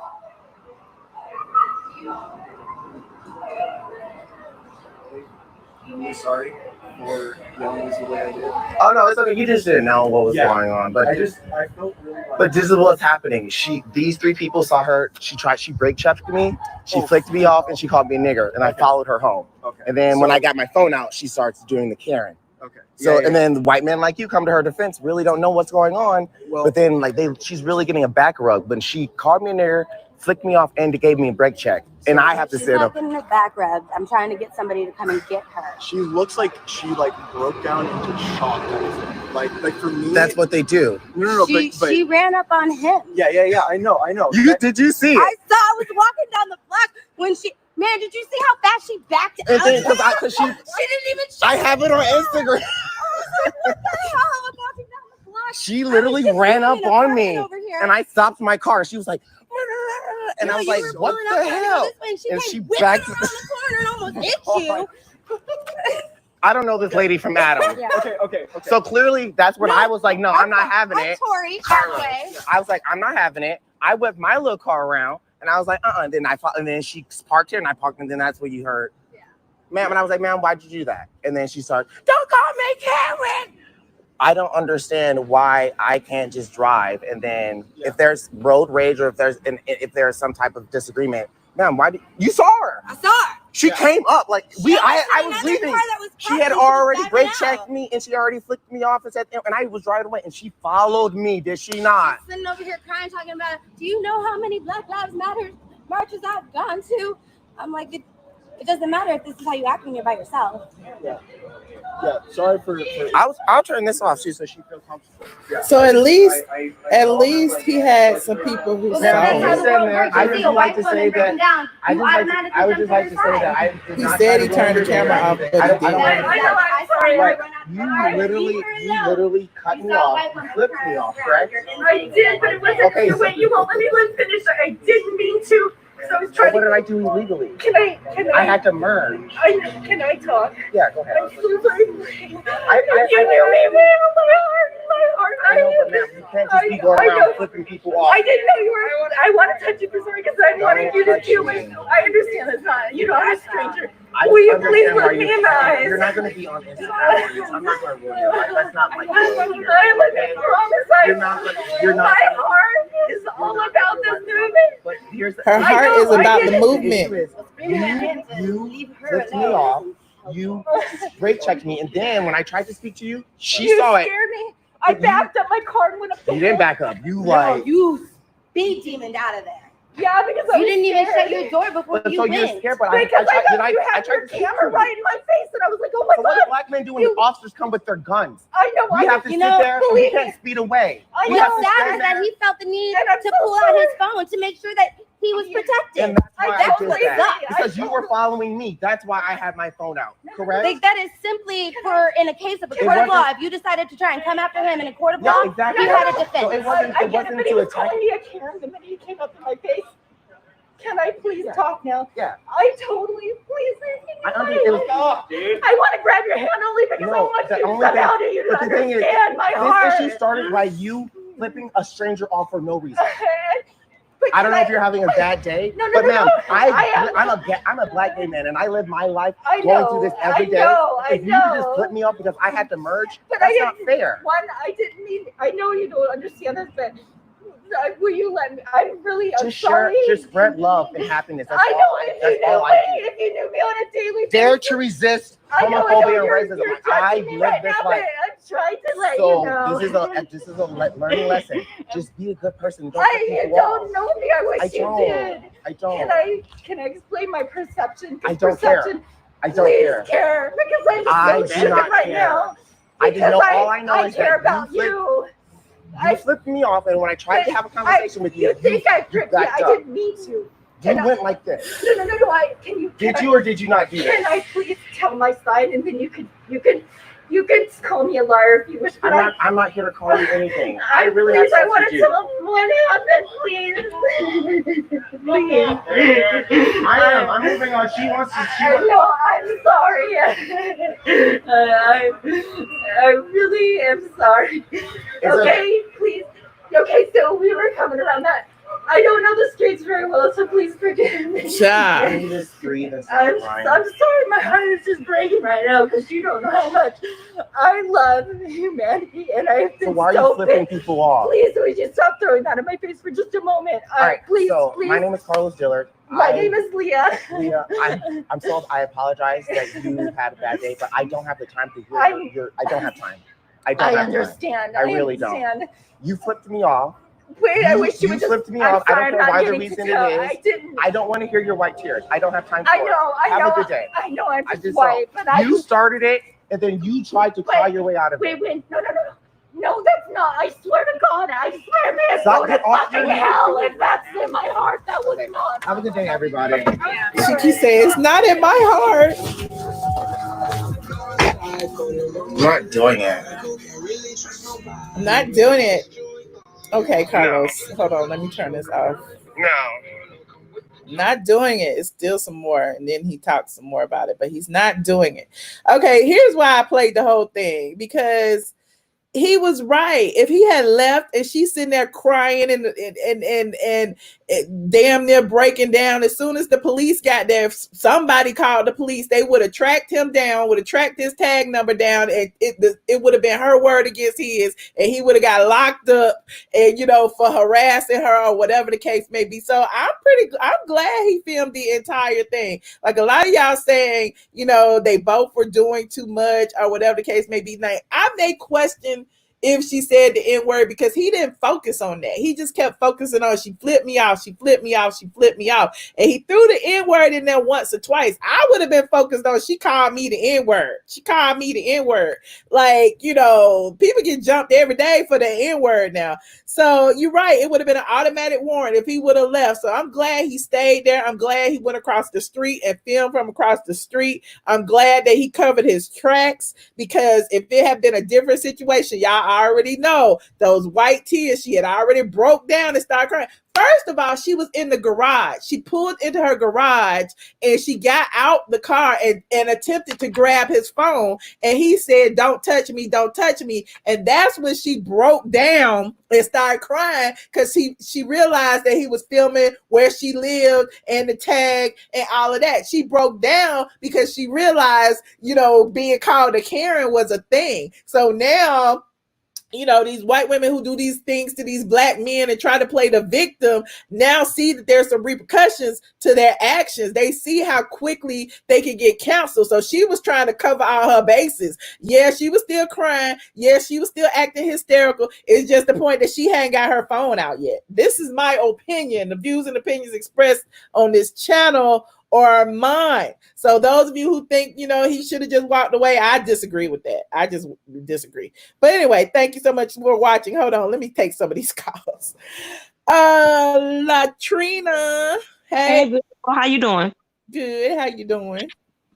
I'm sorry for yelling the way I did. Oh no, it's okay. You just didn't know what was going on, but I felt really bad. But this is what's happening. These 3 people saw her. She brake checked me. She flicked me off, and she called me a nigger, and I followed her home. Okay. And then when I got my phone out, she starts doing the Karen. Okay. So and then the white men like you come to her defense, really don't know what's going on. Well, but then she's really getting a back rub. But she called me a nigger, flicked me off, and gave me a brake check. And I have to sit up. She's not getting a back rub. I'm trying to get somebody to come and get her. she looks like she broke down into shock. Like for me, That's what they do. No. She ran up on him. Yeah. I know. Did you see it? I was walking down the block when man, did you see how fast she backed out? And then, because she didn't even show I have it on Instagram. I was She literally ran up on me, and I stopped my car. She was like, and I was like, what the hell? And she backed around the corner and almost hit you. I don't know this lady from Adam. Yeah. Okay. So clearly, that's when I was like, no, I'm not having it. Tori, halfway. I was like, I'm not having it. I whipped my little car around, and I was like, And then and then she parked here, and I parked, and then that's what you heard. Yeah. Ma'am, and I was like, ma'am, why'd you do that? And then she started, don't call me Karen. I don't understand why I can't just drive. And then if there's road rage or if there's some type of disagreement, ma'am, why did you saw her? I saw her. She came up like I was leaving. She had already brake checked me and she already flicked me off and said, and I was driving away and she followed me. Did she not? She's sitting over here crying, talking about, do you know how many Black Lives Matter marches I've gone to? I'm like, it doesn't matter if this is how you act when you're by yourself. Yeah. Sorry for I'll turn this off so she feels comfortable. Yeah. So at least he had some people who Well, saw that's how him. the world works. I You just see a like white to woman say breaking that- down, I you would automatically just like to say that I did He not said try he to turned the go camera there. off, but he I don't didn't. want I You literally cut me off. You flipped me off, correct? I did, but it wasn't. Okay, so- Wait, you won't let me finish. I didn't mean to. Because I was So trying what to. did I do illegally? Can I had to merge. Can I talk? Yeah, go ahead. I'm so sorry. You knew me, man. My heart. I know, but ma'am, you can't just be going around flipping people off. I didn't know you were. I want to touch you for sorry because I wanted you to feel it. I understand it's not. You know, I'm a stranger. Will you please look me in the eyes? You're not going to be on Instagram. I'm not going to ruin your life. That's not my thing. I promise. You're not. My heart is all about this movement. But here's Her heart is about the issue movement. is, you flipped me off. You brake checked me, and then when I tried to speak to you, she saw it. Scared me. I backed up my car and went up. You didn't back up. You You speed demoned out of there. Yeah, because I You was didn't even scared. shut your door before But you so went. you're scared, but Because I thought you I had tried your to speak camera to you. right in my face, and I was like, oh my So what do god. black men do when the officers come with their guns? I know. We have to sit there and we can't speed away. I We know. have to What's sad stand is that there. he felt the need And I'm to so pull out his phone to make sure that he was protected. And that's why I did totally that. suck. Because you were following me. That's why I had my phone out. Correct? Like, that is simply for in a case of a court of law. If you decided to try and come after him in a court of law, Yeah, exactly. you had a So defense. it wasn't I get it, but he to was attack. calling me a Karen the minute he came up to my face. Can I please talk now? Yeah. I totally, please. I understand. I want to grab your hand only because I want the you only thing- somehow to you to but the thing is, understand my heart. This issue started by you flipping a stranger off for no reason. But I don't know can if you're having a bad day, No, but ma'am, no. I'm a black gay man, and I live my life I going know, through this every day. I If you just know. flip me off because I had to merge, But that's I not didn't- fair. One, I didn't mean. I know you don't understand this, but will you let me? I'm Just share, sorry. just spread love and happiness. That's I know all. if That's you all knew I me, do. if you knew me on a daily Dare basis. to resist I know, homophobia and you're racism. judging I've me lived right this now, life. but I'm trying to let So you know. this is a learning lesson. Just be a good person. Don't I put you people don't off. know me. I wish I you don't. did. I don't. Can I explain my perception? I don't care. Perception, I don't please care. because I'm I just do so not stupid right care. now. I just know all I know I is care that about you you. You flipped me off, and when I tried to have a conversation with you, You think I tripped? Yeah, backed I up. didn't mean to. You Can I- went like this. No. Can you? Did you or did you not do Can that? I please tell my side, and then you can call me a liar if you wish. But I'm not here to call you anything. I really please, have I want stuff to to do. tell them what happened, please. please. I'm moving on. She wants to. I know. I'm sorry. I really am sorry. Okay, please. Okay, so we were coming around that. I don't know the streets very well, so please forgive me. Child. Can you just breathe and stop I'm crying? sorry, my heart is just breaking right now because you don't know how much I love humanity and I've been So why are so you flipping big. people off? Please, would you stop throwing that in my face for just a moment? All right. Please, So please. my name is Carlos Dillard. My name is Leah. Leah, I apologize that you had a bad day, but I don't have the time to hear I don't have time. I don't I have time. understand. I really don't. understand. You flipped me off. Wait, I wish you would just. flipped me I'm off. I sorry, don't I'm care not why the getting to reason tell. it is. I didn't. I don't want to hear your white tears. I don't have time for I it. know. Have a good day. I know. I'm I just just white, but I. You started it, and then you tried to cry your way out of it. Wait. No, that's not. I swear to God. I swear, man. Stop Go to it off fucking your- hell if that's in my heart. That was not. Have a good day, everybody. She keeps saying it's not in my heart. I'm not doing it. I'm not doing it. Okay, Carlos. No. Hold on. Let me turn this off. No. Not doing it. It's still some more. And then he talks some more about it, but he's not doing it. Okay, here's why I played the whole thing. Because he was right. If he had left and she's sitting there crying and damn near breaking down, as soon as the police got there, if somebody called the police, they would have tracked him down, would have tracked his tag number down, and it would have been her word against his, and he would have got locked up, and for harassing her or whatever the case may be. So I'm glad he filmed the entire thing. Like a lot of y'all saying, they both were doing too much or whatever the case may be. Like, I may question if she said the N-word, because he didn't focus on that. He just kept focusing on, she flipped me off, she flipped me off, she flipped me off. And he threw the N-word in there once or twice. I would have been focused on, she called me the N-word. She called me the N-word. Like, people get jumped every day for the N-word now. So you're right. It would have been an automatic warrant if he would have left. So I'm glad he stayed there. I'm glad he went across the street and filmed from across the street. I'm glad that he covered his tracks, because if it had been a different situation, y'all already know those white tears, she had already broke down and started crying. First of all, she was in the garage. She pulled into her garage and she got out the car and attempted to grab his phone. And he said, "Don't touch me, don't touch me." And that's when she broke down and started crying, because she realized that he was filming where she lived and the tag and all of that. She broke down because she realized, being called a Karen was a thing. So now, these white women who do these things to these black men and try to play the victim now see that there's some repercussions to their actions. They see how quickly they can get canceled. So she was trying to cover all her bases. Yeah, she was still crying. Yeah, she was still acting hysterical. It's just the point that she hadn't got her phone out yet. This is my opinion. The views and opinions expressed on this channel are mine. So those of you who think, he should have just walked away, I disagree with that. I just disagree. But anyway, thank you so much for watching. Hold on, let me take some of these calls. Latrina. Hey, how you doing? Good. How you doing?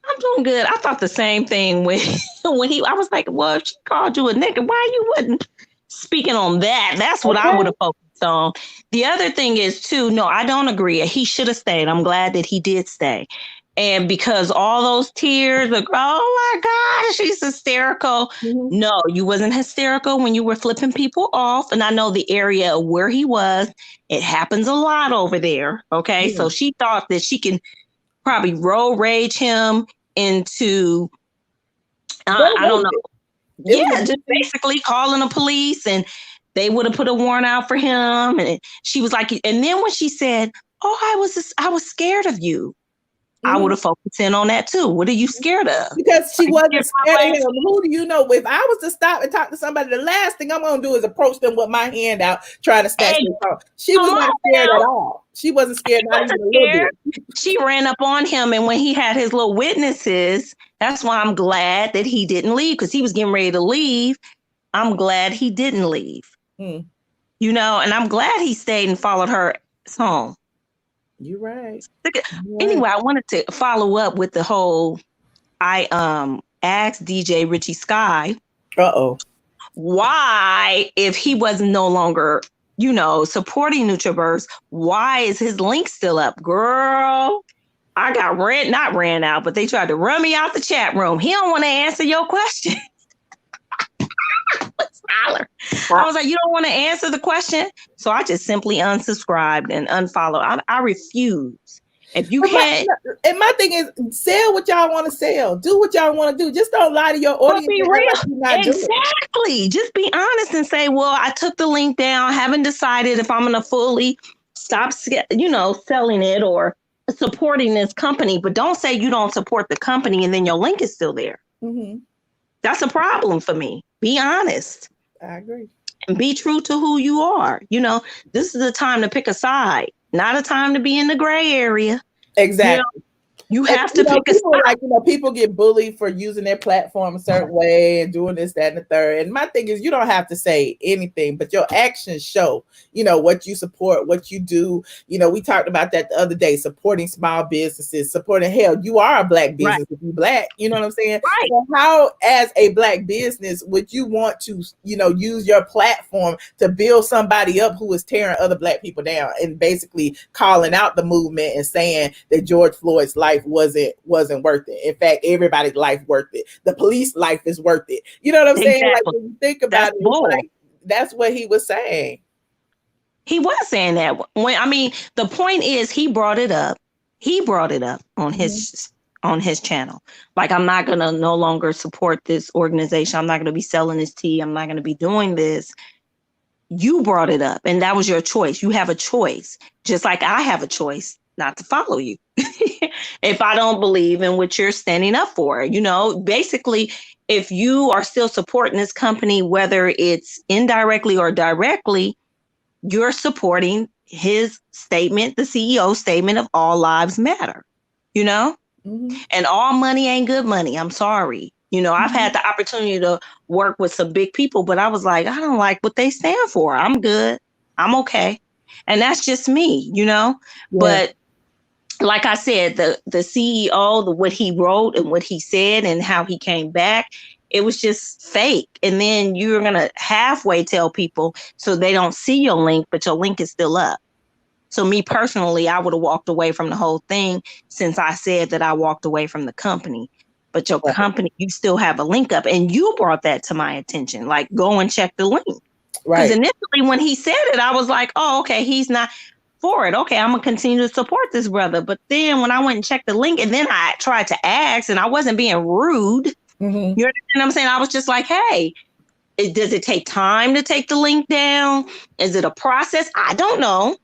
I'm doing good. I thought the same thing when I was like, well, if she called you a nigga, why you wasn't speaking on that? That's what I would have focused on. The other thing is too, no, I don't agree. He should have stayed. I'm glad that he did stay. And because all those tears, like, oh my God, she's hysterical. Mm-hmm. No, you wasn't hysterical when you were flipping people off. And I know the area where he was, it happens a lot over there. Okay. Mm-hmm. So she thought that she can probably road rage him into, I don't know. Yeah, just basically calling the police, and they would have put a warrant out for him. And she was like, and then when she said, "Oh, I was scared of you," I would have focused in on that too. What are you scared of? Because she wasn't scared of him. Who do you know? If I was to stop and talk to somebody, the last thing I'm gonna do is approach them with my hand out, trying to snatch their phone. She was not scared at all. She wasn't scared. Not even a little bit. She ran up on him, and when he had his little witnesses, that's why I'm glad that he didn't leave, because he was getting ready to leave. I'm glad he didn't leave. And I'm glad he stayed and followed her home. You're right. Anyway, I wanted to follow up with the whole, I asked DJ Richie Sky, why, if he was no longer, supporting Nutraburst, why is his link still up? Girl, I got not ran out, but they tried to run me out the chat room. He don't want to answer your question. I was like, you don't want to answer the question? So I just simply unsubscribed and unfollowed. I refuse. If you can't. And my thing is, sell what y'all want to sell. Do what y'all want to do. Just don't lie to your audience. Be real. Exactly. Just be honest and say, well, I took the link down. Haven't decided if I'm going to fully stop, selling it or supporting this company. But don't say you don't support the company and then your link is still there. Mm-hmm. That's a problem for me. Be honest. I agree. And be true to who you are. This is the time to pick a side, not a time to be in the gray area. Exactly. You And, have to pick a people side. people get bullied for using their platform a certain way and doing this, that, and the third. And my thing is, you don't have to say anything, but your actions show, what you support, what you do. We talked about that the other day, supporting small businesses, supporting, hell, you are a Black business if you Black, you know what I'm saying? Right. So how, as a Black business, would you want to, use your platform to build somebody up who is tearing other Black people down and basically calling out the movement and saying that George Floyd's life wasn't worth it? In fact, everybody's life worth it. The police life is worth it. You know what I'm saying? Like, when you think about it, like, that's what he was saying. He was saying that. The point is, he brought it up. He brought it up on his channel. Like, I'm not gonna no longer support this organization. I'm not gonna be selling this tea. I'm not gonna be doing this. You brought it up, and that was your choice. You have a choice, just like I have a choice not to follow you if I don't believe in what you're standing up for. Basically, if you are still supporting this company, whether it's indirectly or directly, you're supporting his statement, the CEO statement of all lives matter, and all money ain't good money. I'm sorry. I've had the opportunity to work with some big people, but I was like, I don't like what they stand for. I'm good. I'm okay. And that's just me, Yeah. But like I said, the CEO, what he wrote and what he said and how he came back, it was just fake. And then you're going to halfway tell people so they don't see your link, but your link is still up. So me personally, I would have walked away from the whole thing since I said that I walked away from the company. But your company, you still have a link up, and you brought that to my attention. Like, go and check the link. Because initially when he said it, I was like, oh, okay, he's not for it. Okay, I'm going to continue to support this brother. But then when I went and checked the link, and then I tried to ask, and I wasn't being rude. You understand what I'm saying? I was just like, hey, does it take time to take the link down? Is it a process? I don't know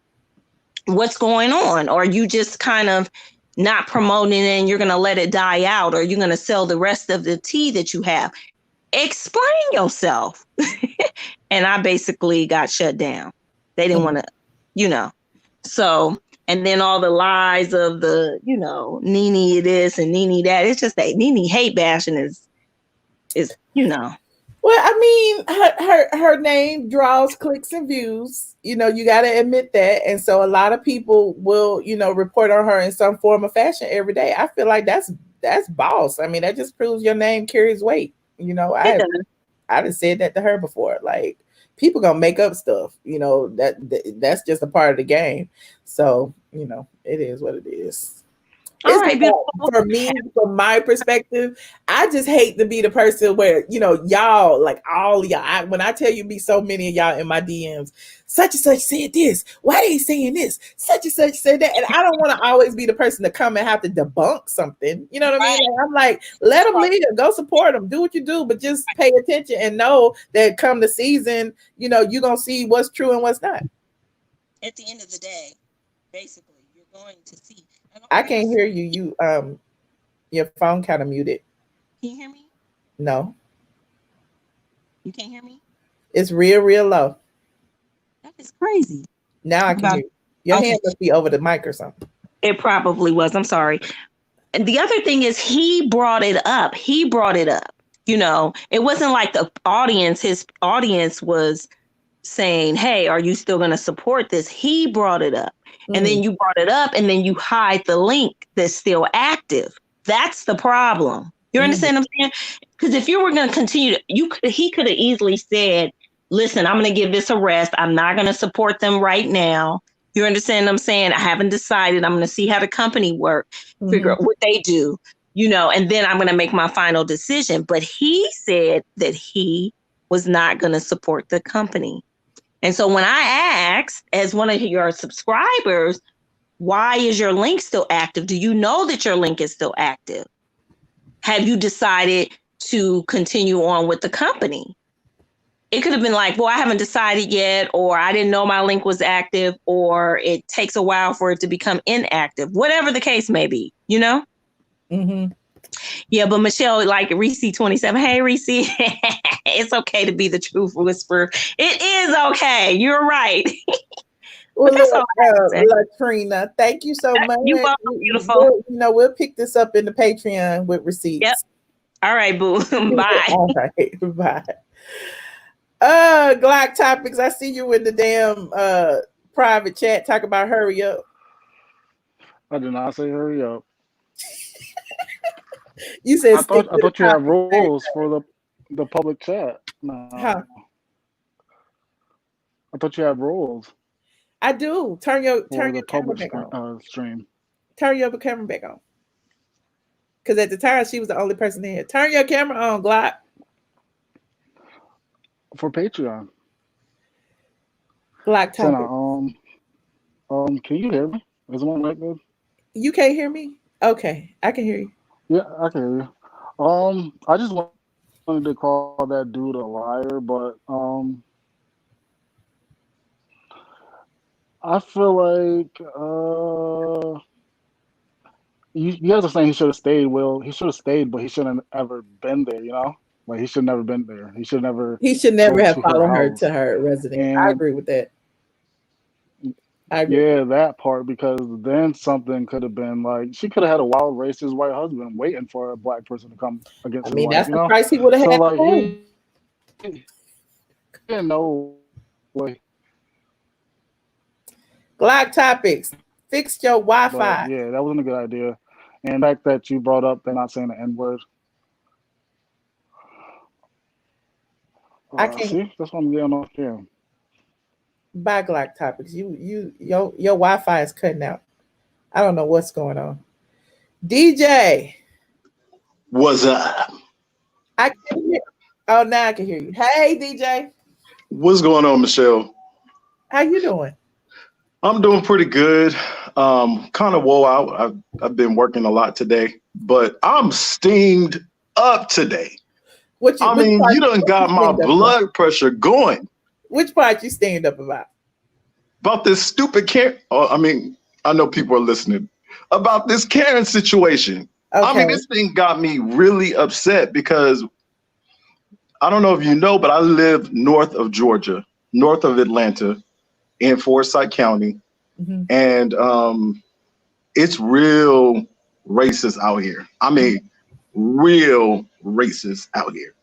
what's going on. Or you just kind of not promoting it and you're going to let it die out, or you're going to sell the rest of the tea that you have. Explain yourself. And I basically got shut down. They didn't want to, So, and then all the lies of the, Nene this and Nene that. It's just that Nene hate bashing is. Well, I mean, her name draws clicks and views. You got to admit that. And so a lot of people will, report on her in some form or fashion every day. I feel like that's boss. I mean, that just proves your name carries weight. I done said that to her before. Like, people gonna make up stuff. That's just a part of the game. So, it is what it is. All right, for me, from my perspective, I just hate to be the person where, y'all, like all of y'all, when I tell you be so many of y'all in my DMs, such and such said this, why they saying this, such and such said that. And I don't want to always be the person to come and have to debunk something. You know what I mean? Like, I'm like, let them live, go support them, do what you do, but just pay attention and know that come the season, you're going to see what's true and what's not. At the end of the day, basically, you're going to see. I can't hear you. Your phone kind of muted. Can you hear me? No. You can't hear me? It's real low. That is crazy. Now I can hear you. Your hand must be over the mic or something. It probably was. I'm sorry. And the other thing is, he brought it up. It wasn't like the audience, his audience was saying, hey, are you still going to support this? He brought it up. And then you brought it up, and then you hide the link that's still active. That's the problem. You understand what I'm saying? Because if you were going to continue, he could have easily said, listen, I'm going to give this a rest. I'm not going to support them right now. You understand what I'm saying? I haven't decided. I'm going to see how the company work, figure out what they do, and then I'm going to make my final decision. But he said that he was not going to support the company. And so when I asked, as one of your subscribers, why is your link still active? Do you know that your link is still active? Have you decided to continue on with the company? It could have been like, well, I haven't decided yet, or I didn't know my link was active, or it takes a while for it to become inactive, whatever the case may be, Yeah, but Michelle, like Reese 27, hey, Reese, it's okay to be the truth whisperer. It is okay. You're right. Well, that's all look, I have to say. Latrina, thank you so much. You welcome, beautiful. We'll pick this up in the Patreon with receipts. Yep. All right, boo. Bye. All right, bye. Glock topics. I see you in the damn private chat talk about hurry up. I did not say hurry up. You said I thought you had rules for the public chat. No. Huh? I thought you had rules. I do. Turn your camera public back on. stream. Turn your camera back on. Because at the time she was the only person in here. Turn your camera on, Glock. For Patreon. Glock topic. So can you hear me? Is one like good? You can't hear me? Okay, I can hear you. Yeah, I can hear you. I just wanted to call that dude a liar, but I feel like you guys are saying he should have stayed. Well, he should have stayed, but he shouldn't have ever been there, you know? Like he should never been there. He should never have followed her to her residence. And I agree with that. Yeah, that part, because then something could have been like she could have had a wild racist white husband waiting for a black person to come against his wife. That's the price he would have had. Like he didn't know. Like, Glock topics. Fix your Wi-Fi. Yeah, that wasn't a good idea. And the fact that you brought up they're not saying the N-word. I can't see. That's what I'm getting off here. By Glock topics. Your Wi-Fi is cutting out. I don't know what's going on. DJ. What's up? I can hear. Oh, now I can hear you. Hey, DJ. What's going on, Michelle? How you doing? I'm doing pretty good. Kind of wore out. I've been working a lot today, but I'm steamed up today. You done got my blood pressure going. Which part you stand up about? About this stupid Karen. I know people are listening. About this Karen situation. Okay. This thing got me really upset because I don't know if you know, but I live north of Georgia, north of Atlanta, in Forsyth County. Mm-hmm. And it's real racist out here. Real racist out here.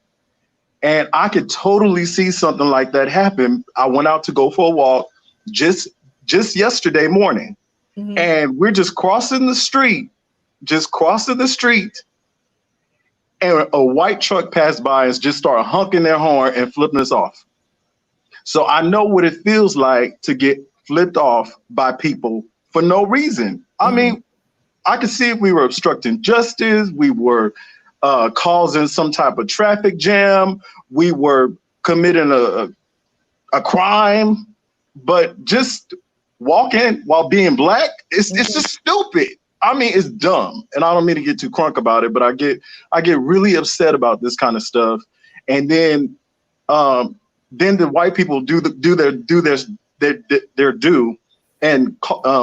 And I could totally see something like that happen. I went out to go for a walk just yesterday morning. Mm-hmm. And we're just crossing the street. And a white truck passed by and just started honking their horn and flipping us off. So I know what it feels like to get flipped off by people for no reason. Mm-hmm. I could see if we were obstructing justice, we were causing some type of traffic jam, we were committing a crime, but just walking while being black, it's just stupid. It's dumb, and I don't mean to get too crunk about it, but I get really upset about this kind of stuff. And then the white people do their due and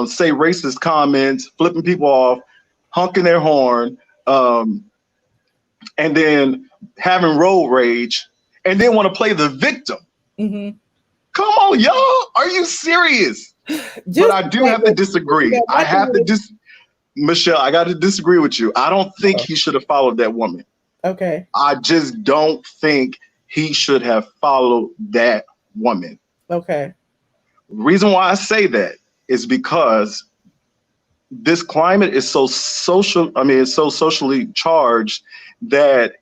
say racist comments, flipping people off, honking their horn, and then having road rage, and then want to play the victim. Mm-hmm. Come on, y'all. Are you serious? But I do have to disagree. Michelle, I got to disagree with you. I don't think he should have followed that woman. Okay. I just don't think he should have followed that woman. Okay. Reason why I say that is because this climate is so social. It's so socially charged that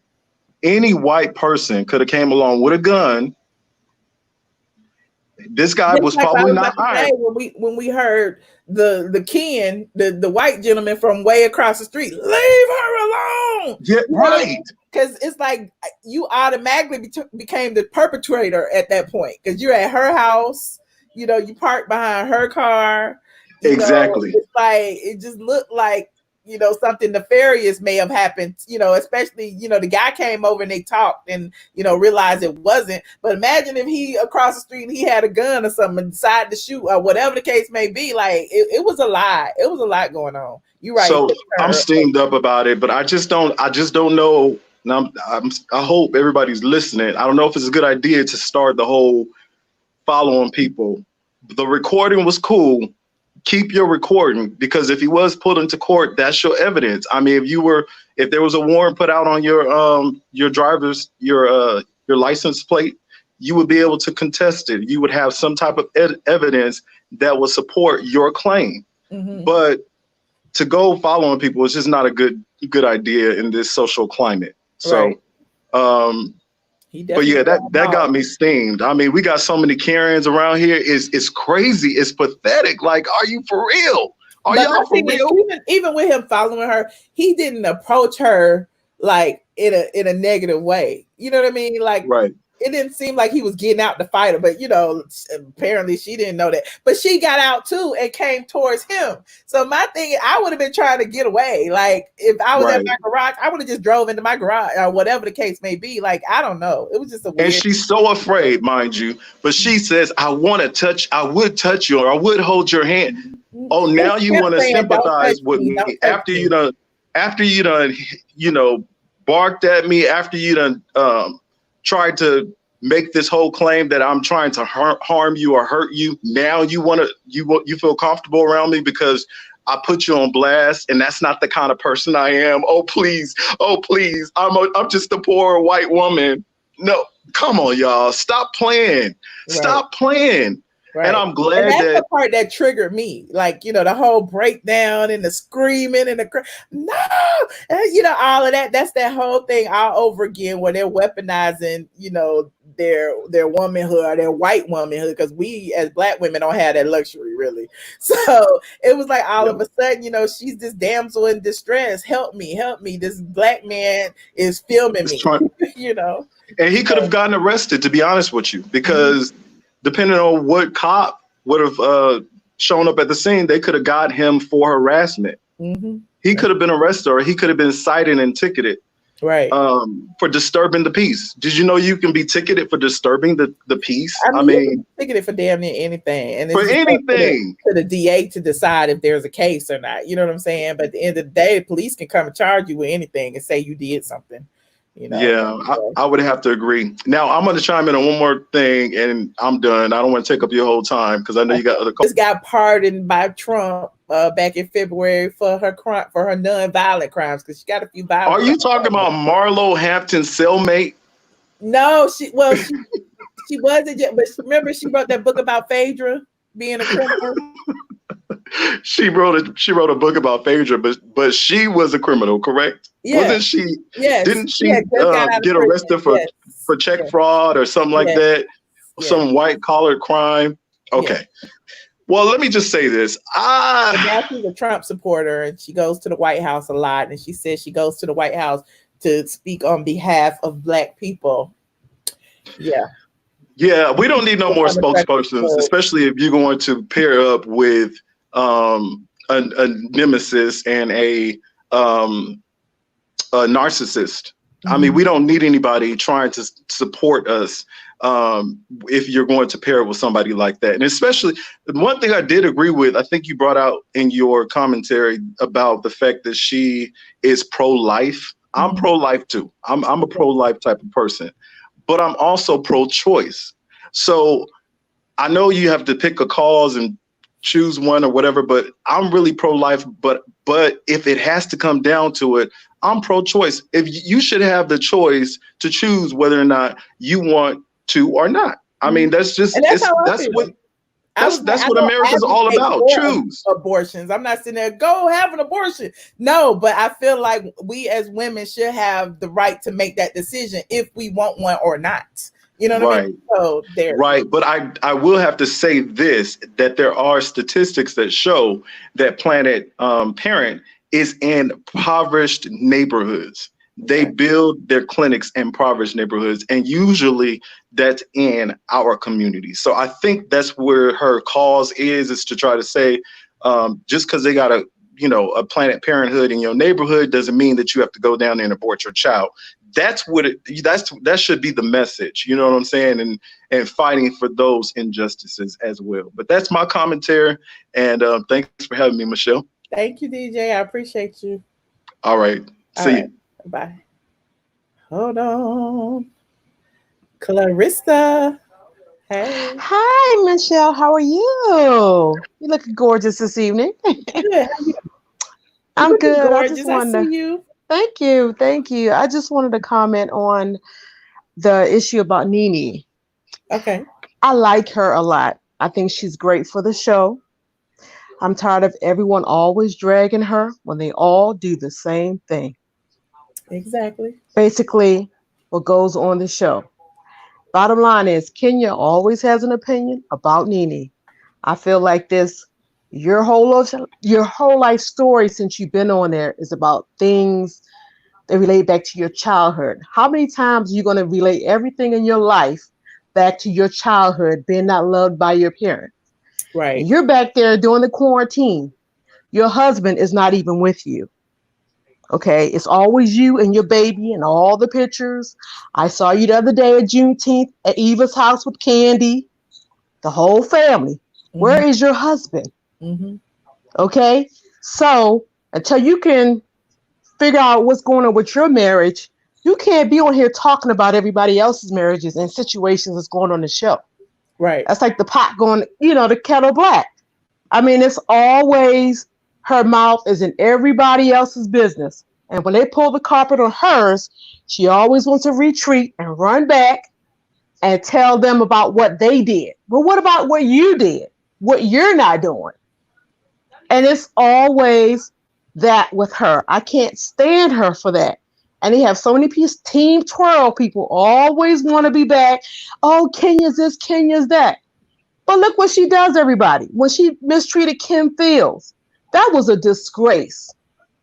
any white person could have came along with a gun. This guy was probably not hired. When we heard the Ken, the white gentleman from way across the street, leave her alone. Yeah, right. Because it's like you automatically became the perpetrator at that point because you're at her house. You parked behind her car. Exactly. It's like it just looked like something nefarious may have happened. Especially the guy came over and they talked and realized it wasn't. But imagine if he across the street he had a gun or something and decided to shoot or whatever the case may be. Like it was a lot. It was a lot going on. You're right. So I'm steamed up about it, but I just don't know. And I hope everybody's listening. I don't know if it's a good idea to start the whole following people, the recording was cool. Keep your recording, because if he was pulled into court, that's your evidence. I mean, if there was a warrant put out on your driver's your license plate, you would be able to contest it. You would have some type of evidence that would support your claim. But to go following people is just not a good idea in this social climate. So, but yeah, that got me steamed. I mean, we got so many Karens around here. It's crazy. It's pathetic. Like, are you for real? Are y'all for real? Even with him following her, he didn't approach her like in a negative way. You know what I mean? Like, it didn't seem like he was getting out to fight her, but you know, apparently she didn't know that. But she got out too and came towards him. So my thing, I would have been trying to get away. Like if I was at my garage, I would have just drove into my garage or whatever the case may be. Like, I don't know. It was just a weird. And she's so afraid, mind you, but she says, I would touch you, or I would hold your hand. Oh, now you want to sympathize with me after you done, you know, barked at me, after you done tried to make this whole claim that I'm trying to harm you or hurt you. Now you feel comfortable around me because I put you on blast, and that's not the kind of person I am. Oh please, I'm just a poor white woman. No, come on, y'all, stop playing, stop playing. And I'm glad that's the part that triggered me. Like, you know, the whole breakdown and the screaming and no, and, you know, all of that. That's that whole thing all over again, where they're weaponizing, you know, their womanhood or their white womanhood, because we as Black women don't have that luxury really. So it was like all of a sudden, you know, she's this damsel in distress. Help me. This Black man is filming me. You know, and he could have gotten arrested, to be honest with you, because depending on what cop would have shown up at the scene, they could have got him for harassment. He could have been arrested, or he could have been cited and ticketed for disturbing the peace. Did you know you can be ticketed for disturbing the peace? I mean ticketed for damn near anything. And for anything. To the DA to decide if there's a case or not. You know what I'm saying? But at the end of the day, the police can come and charge you with anything and say you did something. You know? Yeah, I would have to agree. Now I'm going to chime in on one more thing, and I'm done. I don't want to take up your whole time because I know you got other. Just got pardoned by Trump back in February for her non-violent crimes, because she got a few violent. Are you talking about Marlo Hampton's cellmate? No, she wasn't. But remember, she wrote that book about Phaedra being a criminal. She wrote a book about Phaedra, but she was a criminal, correct? Yeah. Wasn't she? Yes. Didn't she get arrested for check fraud or something like that? Some white collar crime? Okay. Well, let me just say this. Now she's a Trump supporter, and she goes to the White House a lot, and she says she goes to the White House to speak on behalf of Black people. Yeah, we don't need no more spokespersons, especially if you're going to pair up with a nemesis and a narcissist. I mean, we don't need anybody trying to support us if you're going to pair with somebody like that. And especially, one thing I did agree with, I think you brought out in your commentary about the fact that she is pro-life. I'm pro-life too. I'm a pro-life type of person, but I'm also pro-choice. So I know you have to pick a cause and choose one or whatever, but I'm really pro-life. But if it has to come down to it, I'm pro-choice. If you should have the choice to choose whether or not you want to or not. I mean, that's what America's all about. Choose abortions. I'm not sitting there, go have an abortion. No, but I feel like we as women should have the right to make that decision if we want one or not. You know what I mean? So but I will have to say this, that there are statistics that show that Planet Parent is in impoverished neighborhoods. They build their clinics in impoverished neighborhoods, and usually that's in our community. So I think that's where her cause is to try to say, just because they got a Planned Parenthood in your neighborhood doesn't mean that you have to go down there and abort your child. That should be the message, you know what I'm saying? And fighting for those injustices as well. But that's my commentary, and thanks for having me, Michelle. Thank you, DJ. I appreciate you. All right. See you. Bye. Hold on. Clarissa. Hey. Hi, Michelle. How are you? You look gorgeous this evening. Good. I'm Looking good. I just gorgeous. I wanted see to you. thank you. Thank you. I just wanted to comment on the issue about Nene. Okay. I like her a lot. I think she's great for the show. I'm tired of everyone always dragging her when they all do the same thing. Exactly. Basically, what goes on the show. Bottom line is, Kenya always has an opinion about Nene. I feel like your whole life story since you've been on there is about things that relate back to your childhood. How many times are you going to relate everything in your life back to your childhood, being not loved by your parents? Right. And you're back there during the quarantine. Your husband is not even with you. Okay, it's always you and your baby and all the pictures. I saw you the other day at Juneteenth at Eva's house with Candy, the whole family. Where is your husband? Okay, so until you can figure out what's going on with your marriage, you can't be on here talking about everybody else's marriages and situations that's going on the show. Right. That's like the pot going, the kettle black. I mean, it's always her mouth is in everybody else's business. And when they pull the carpet on hers, she always wants to retreat and run back and tell them about what they did. But what about what you did? What you're not doing? And it's always that with her. I can't stand her for that. And they have so many Team Twirl people always want to be back. Oh, Kenya's this, Kenya's that. But look what she does, everybody. When she mistreated Kim Fields, that was a disgrace,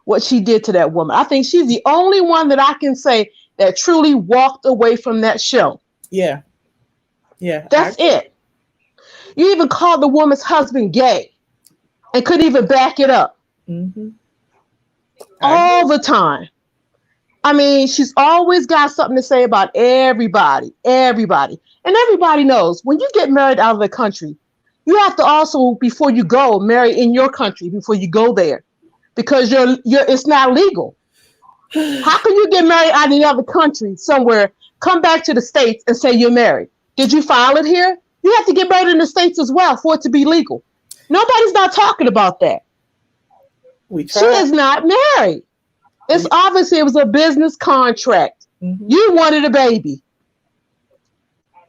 what she did to that woman. I think she's the only one that I can say that truly walked away from that show. Yeah. Yeah. That's it. You even called the woman's husband gay and couldn't even back it up. All the time. I mean, she's always got something to say about everybody. And everybody knows when you get married out of the country, you have to also, before you go, marry in your country before you go there, because it's not legal. How can you get married out in another country somewhere, come back to the States and say you're married? Did you file it here? You have to get married in the States as well for it to be legal. Nobody's not talking about that. She is not married. It's obviously it was a business contract. You wanted a baby.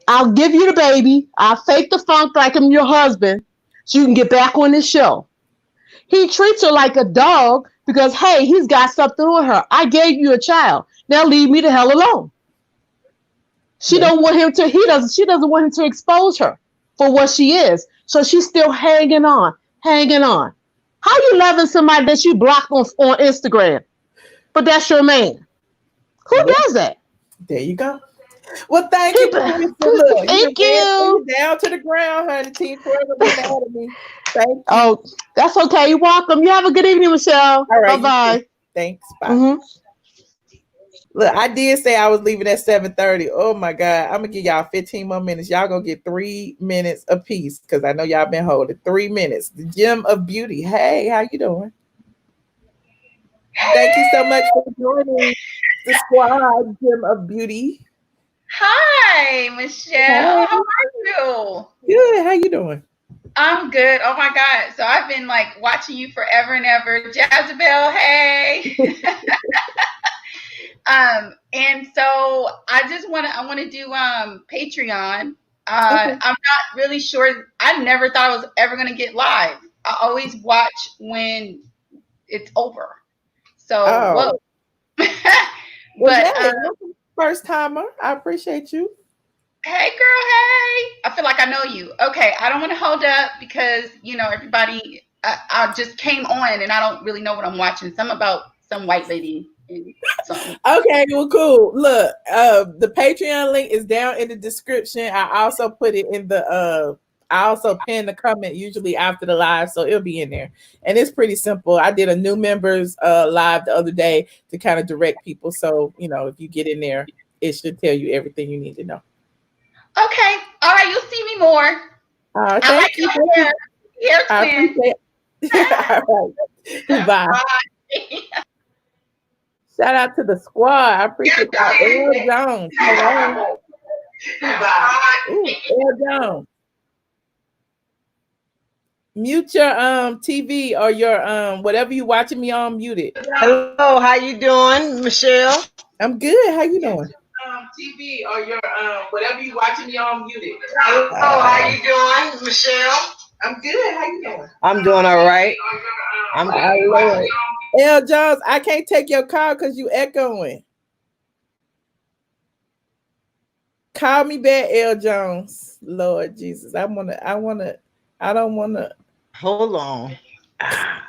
I'll give you the baby. I'll fake the funk like I'm your husband so you can get back on this show. He treats her like a dog because, hey, he's got something on her. I gave you a child. Now leave me the hell alone. She doesn't want him to expose her for what she is. So she's still hanging on. How you loving somebody that you blocked on Instagram? But that's your man. Who does that? There you go. Well, thank you. Look, thank you. Down to the ground, honey. Team Forever, get out of me. Thank you. Oh, that's okay. You're welcome. You have a good evening, Michelle. All right. Bye-bye. Thanks. Bye. Look, I did say I was leaving at 7:30. Oh my God. I'm gonna give y'all 15 more minutes. Y'all gonna get 3 minutes apiece because I know y'all been holding 3 minutes. The Gym of Beauty. Hey, how you doing? Thank you so much for joining the squad, Gym of Beauty. Hi, Michelle. Hey. How are you? Good. How you doing? I'm good. Oh my God. So I've been like watching you forever and ever. Jezebel, hey. And so I want to do Patreon. I'm not really sure. I never thought I was ever going to get live. I always watch when it's over. So whoa. But first timer, I appreciate you. Hey girl, hey. I feel like I know you. Okay, I don't want to hold up because everybody I just came on and I don't really know what I'm watching. Something about some white lady and something. Okay, well, cool. Look, the Patreon link is down in the description. I also put it in the I also pin the comment usually after the live, so it'll be in there. And it's pretty simple. I did a new members live the other day to kind of direct people. So, if you get in there, it should tell you everything you need to know. Okay. All right. You'll see me more. I like your hair. Hair twin. All right. Bye. Shout out to the squad. I appreciate y'all. Jones. Hello. Ooh, L. Jones. Mute your TV or your whatever you watching me on, mute it. Hello, how you doing, Michelle? I'm good. How you doing? TV or your whatever you watching me on, mute it. Hello, how you doing, Michelle? I'm good. How you doing? I'm doing all right. I'm Lord. L. Jones, I can't take your call because you echoing. Call me back, L. Jones. Lord Jesus. I don't wanna. Hold on. I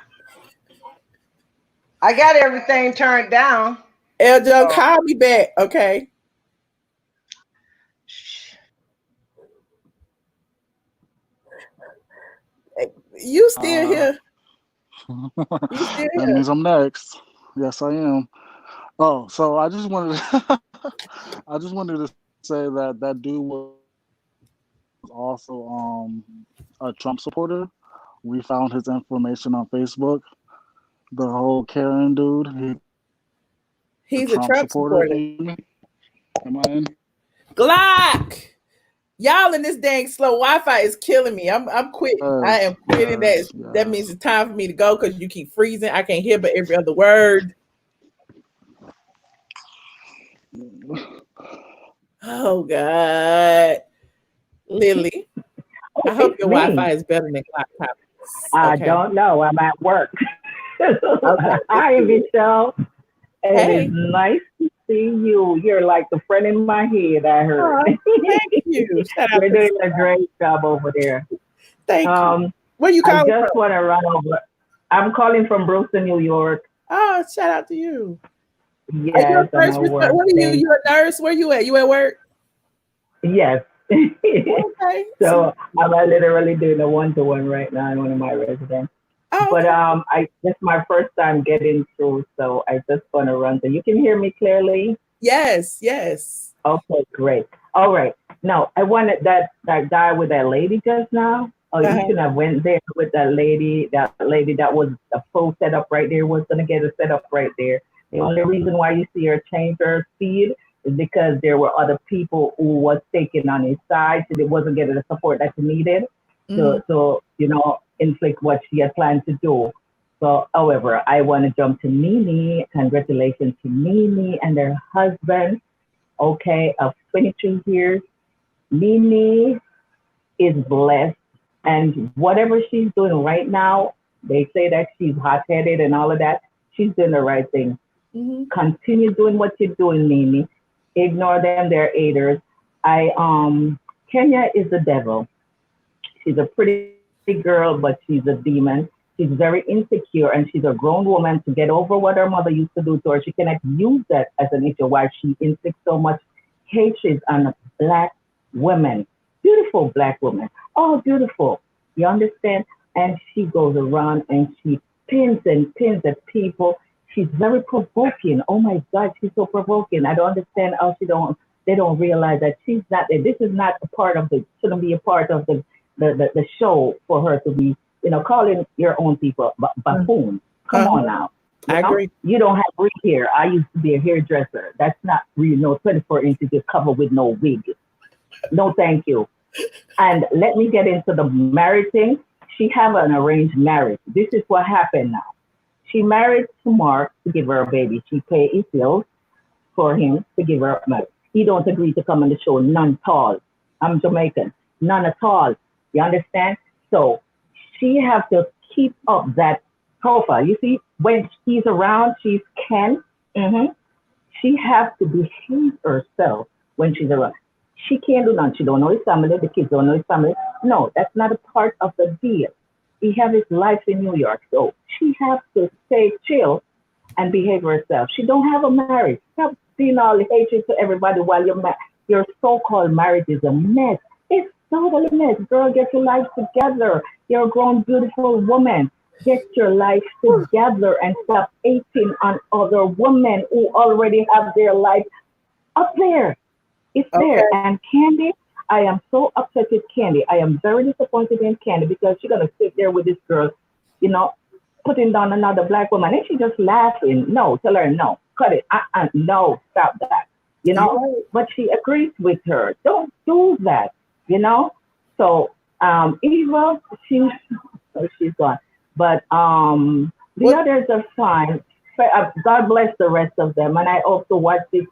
got everything turned down. L. Jones, call me back, okay? You still here? You still That here? means I'm next. Yes, I am. Oh, so I just wanted to say that dude was also a Trump supporter. We found his information on Facebook. The whole Karen dude. He's a Trump supporter. Am I in? Glock! Y'all in this dang slow Wi-Fi is killing me. I'm quitting. I am quitting. That means it's time for me to go because you keep freezing. I can't hear but every other word. Oh God, Lily. I hope your Wi-Fi is better than Glock Topics. I don't know. I'm at work. Hi, Michelle. It is nice to see you. You're like the friend in my head, I heard. Thank you. You're doing a great job over there. Thank you. Where you calling I just want to run over. I'm calling from Brooklyn, New York. Oh, shout out to you. Yes, I'm at work. What are you? You a nurse? Where you at? You at work? Yes. Okay. So I'm literally doing a one-to-one right now in one of my residents. Oh, but it's my first time getting through, so I just want to run. So you can hear me clearly? Yes, yes. Okay, great. All right. Now I wanted that guy with that lady just now. Oh, you should have went there with that lady. That lady that was a full setup right there was gonna get a setup right there. The only reason why you see her change her speed is because there were other people who was taking on his side, so they wasn't getting the support that she needed. So inflict what she had planned to do. So, however, I want to jump to Nene. Congratulations to Nene and their husband. Okay, of 22 years. Nene is blessed, and whatever she's doing right now, they say that she's hot-headed and all of that. She's doing the right thing. Continue doing what you're doing, Nene. Ignore them; they're haters. Kenya is the devil. She's a pretty girl, but she's a demon. She's very insecure, and she's a grown woman. To get over what her mother used to do to her, she cannot use that as an issue why she inflicts so much hatred on Black women. Beautiful Black women. Oh, beautiful. You understand? And she goes around and she pins at people. She's very provoking. Oh my God, she's so provoking. I don't understand how they don't realize that she's not, this is not a part of shouldn't be a part of the show for her to be, calling your own people buffoons. Come on now. I agree. You don't have wig hair. I used to be a hairdresser. That's not real, 24 inches is covered with no wig. No, thank you. And let me get into the marriage thing. She have an arranged marriage. This is what happened now. She married to Mark to give her a baby. She paid his bills for him to give her a marriage. He don't agree to come on the show, none at all. I'm Jamaican, none at all. You understand? So she have to keep up that profile. You see, when she's around, she's Ken. She has to behave herself when she's around. She can't do nothing. She don't know his family. The kids don't know his family. No, that's not a part of the deal. He have his life in New York, so she has to stay chill and behave herself. She don't have a marriage. Stop being all hatred to everybody while your so-called marriage is a mess. It's totally a mess. Girl, get your life together. You're a grown, beautiful woman. Get your life together and stop hating on other women who already have their life up there. It's there. And Candy, I am so upset with Candy. I am very disappointed in Candy because she's going to sit there with this girl, putting down another Black woman. And she just laughing. No, tell her no. Cut it. No, stop that. you know, but she agrees with her. Don't do that, you know? So Eva, she's gone. But the others are fine. God bless the rest of them. And I hope to watch this,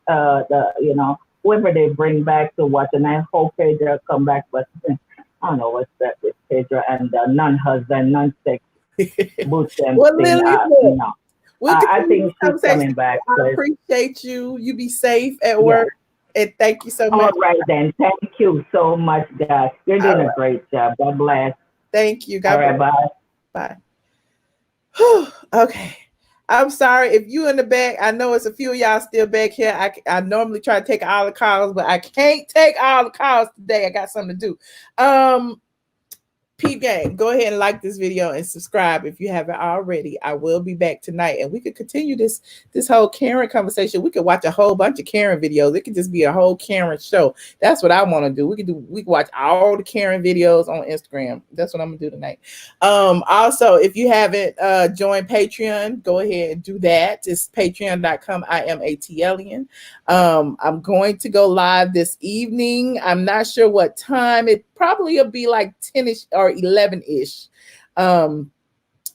whoever they bring back to watch. And I hope Pedro come back. But I don't know what's that with Pedro and non-husband, non-sex boots them thing. I think she's coming back. I appreciate you. You be safe at work. And thank you so much. All right, then. Thank you so much, guys. You're doing a great job. God bless. Thank you. God all bless. Right, bye. Okay. I'm sorry if you in the back. I know it's a few of y'all still back here. I normally try to take all the calls, but I can't take all the calls today. I got something to do. P Gang, go ahead and like this video and subscribe if you haven't already. I will be back tonight, and we could continue this whole Karen conversation. We could watch a whole bunch of Karen videos. It could just be a whole Karen show. That's what I want to do. We could watch all the Karen videos on Instagram. That's what I'm gonna do tonight. Also, if you haven't joined Patreon, go ahead and do that. It's patreon.com. iamATLien. I'm going to go live this evening. I'm not sure what time. It probably will be like 10ish or 11ish.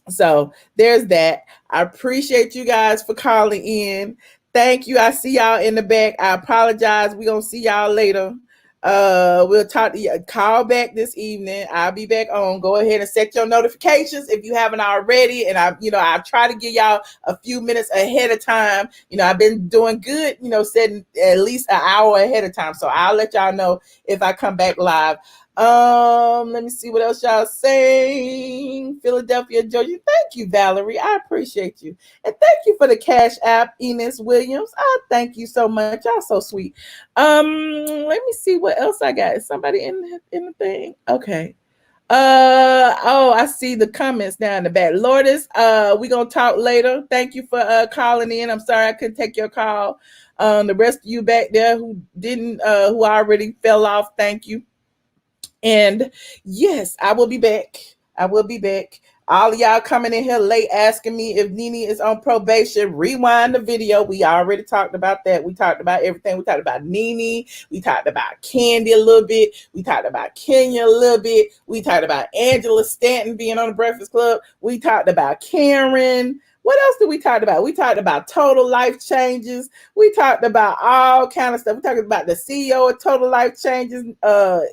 So there's that. I appreciate you guys for calling in. Thank you. I see y'all in the back. I apologize. We're gonna see y'all later. We'll talk to you. Call back this evening. I'll be back on. Go ahead and set your notifications if you haven't already. And I try to give y'all a few minutes ahead of time. I've been doing good, setting at least an hour ahead of time. So I'll let y'all know if I come back live. Let me see what else y'all saying. Philadelphia, Georgia. Thank you, Valerie. I appreciate you. And thank you for the Cash App, Enos Williams. Thank you so much. Y'all so sweet. Let me see what else I got. Is somebody in the thing? Okay. I see the comments down in the back. Lourdes, we're gonna talk later. Thank you for calling in. I'm sorry I couldn't take your call. The rest of you back there who didn't who already fell off, thank you. And yes, I will be back. All of y'all coming in here late asking me if Nene is on probation. Rewind the video. We already talked about that. We talked about everything. We talked about Nene. We talked about Candy a little bit. We talked about Kenya a little bit. We talked about Angela Stanton being on the Breakfast Club. We talked about Karen. What else did we talk about? We talked about total life changes. We talked about all kind of stuff. We talked about the CEO of Total Life Changes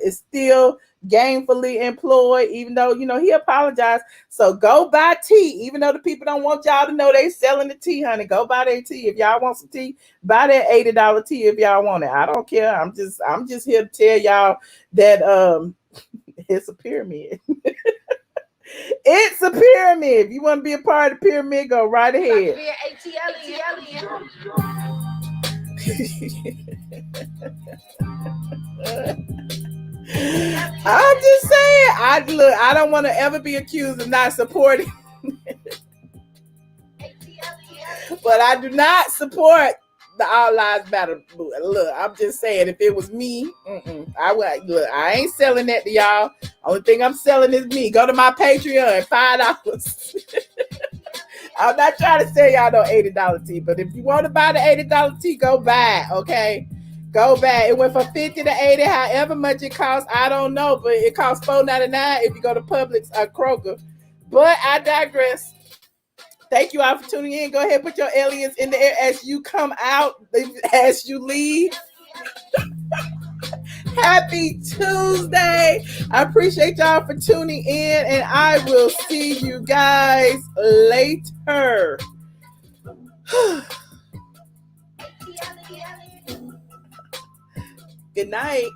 is still gainfully employed, even though, he apologized. So go buy tea, even though the people don't want y'all to know they selling the tea, honey. Go buy their tea. If y'all want some tea, buy that $80 tea if y'all want it. I don't care. I'm just here to tell y'all that it's a pyramid. It's a pyramid. If you want to be a part of the pyramid, go right ahead. I'm just saying. I don't want to ever be accused of not supporting. But I do not support the All Lives Matter. Look, I'm just saying, if it was me, I would. Look, I ain't selling that to y'all. Only thing I'm selling is me. Go to my Patreon, $5. I'm not trying to sell y'all no $80 tea, but if you want to buy the $80 tea, go buy it, okay? Go back. It went from 50 to 80, however much it costs. I don't know, but it costs $4.99 if you go to Publix or Kroger. But I digress. Thank you all for tuning in. Go ahead, put your aliens in the air as you come out, as you leave. Happy Tuesday. I appreciate y'all for tuning in, and I will see you guys later. Good night.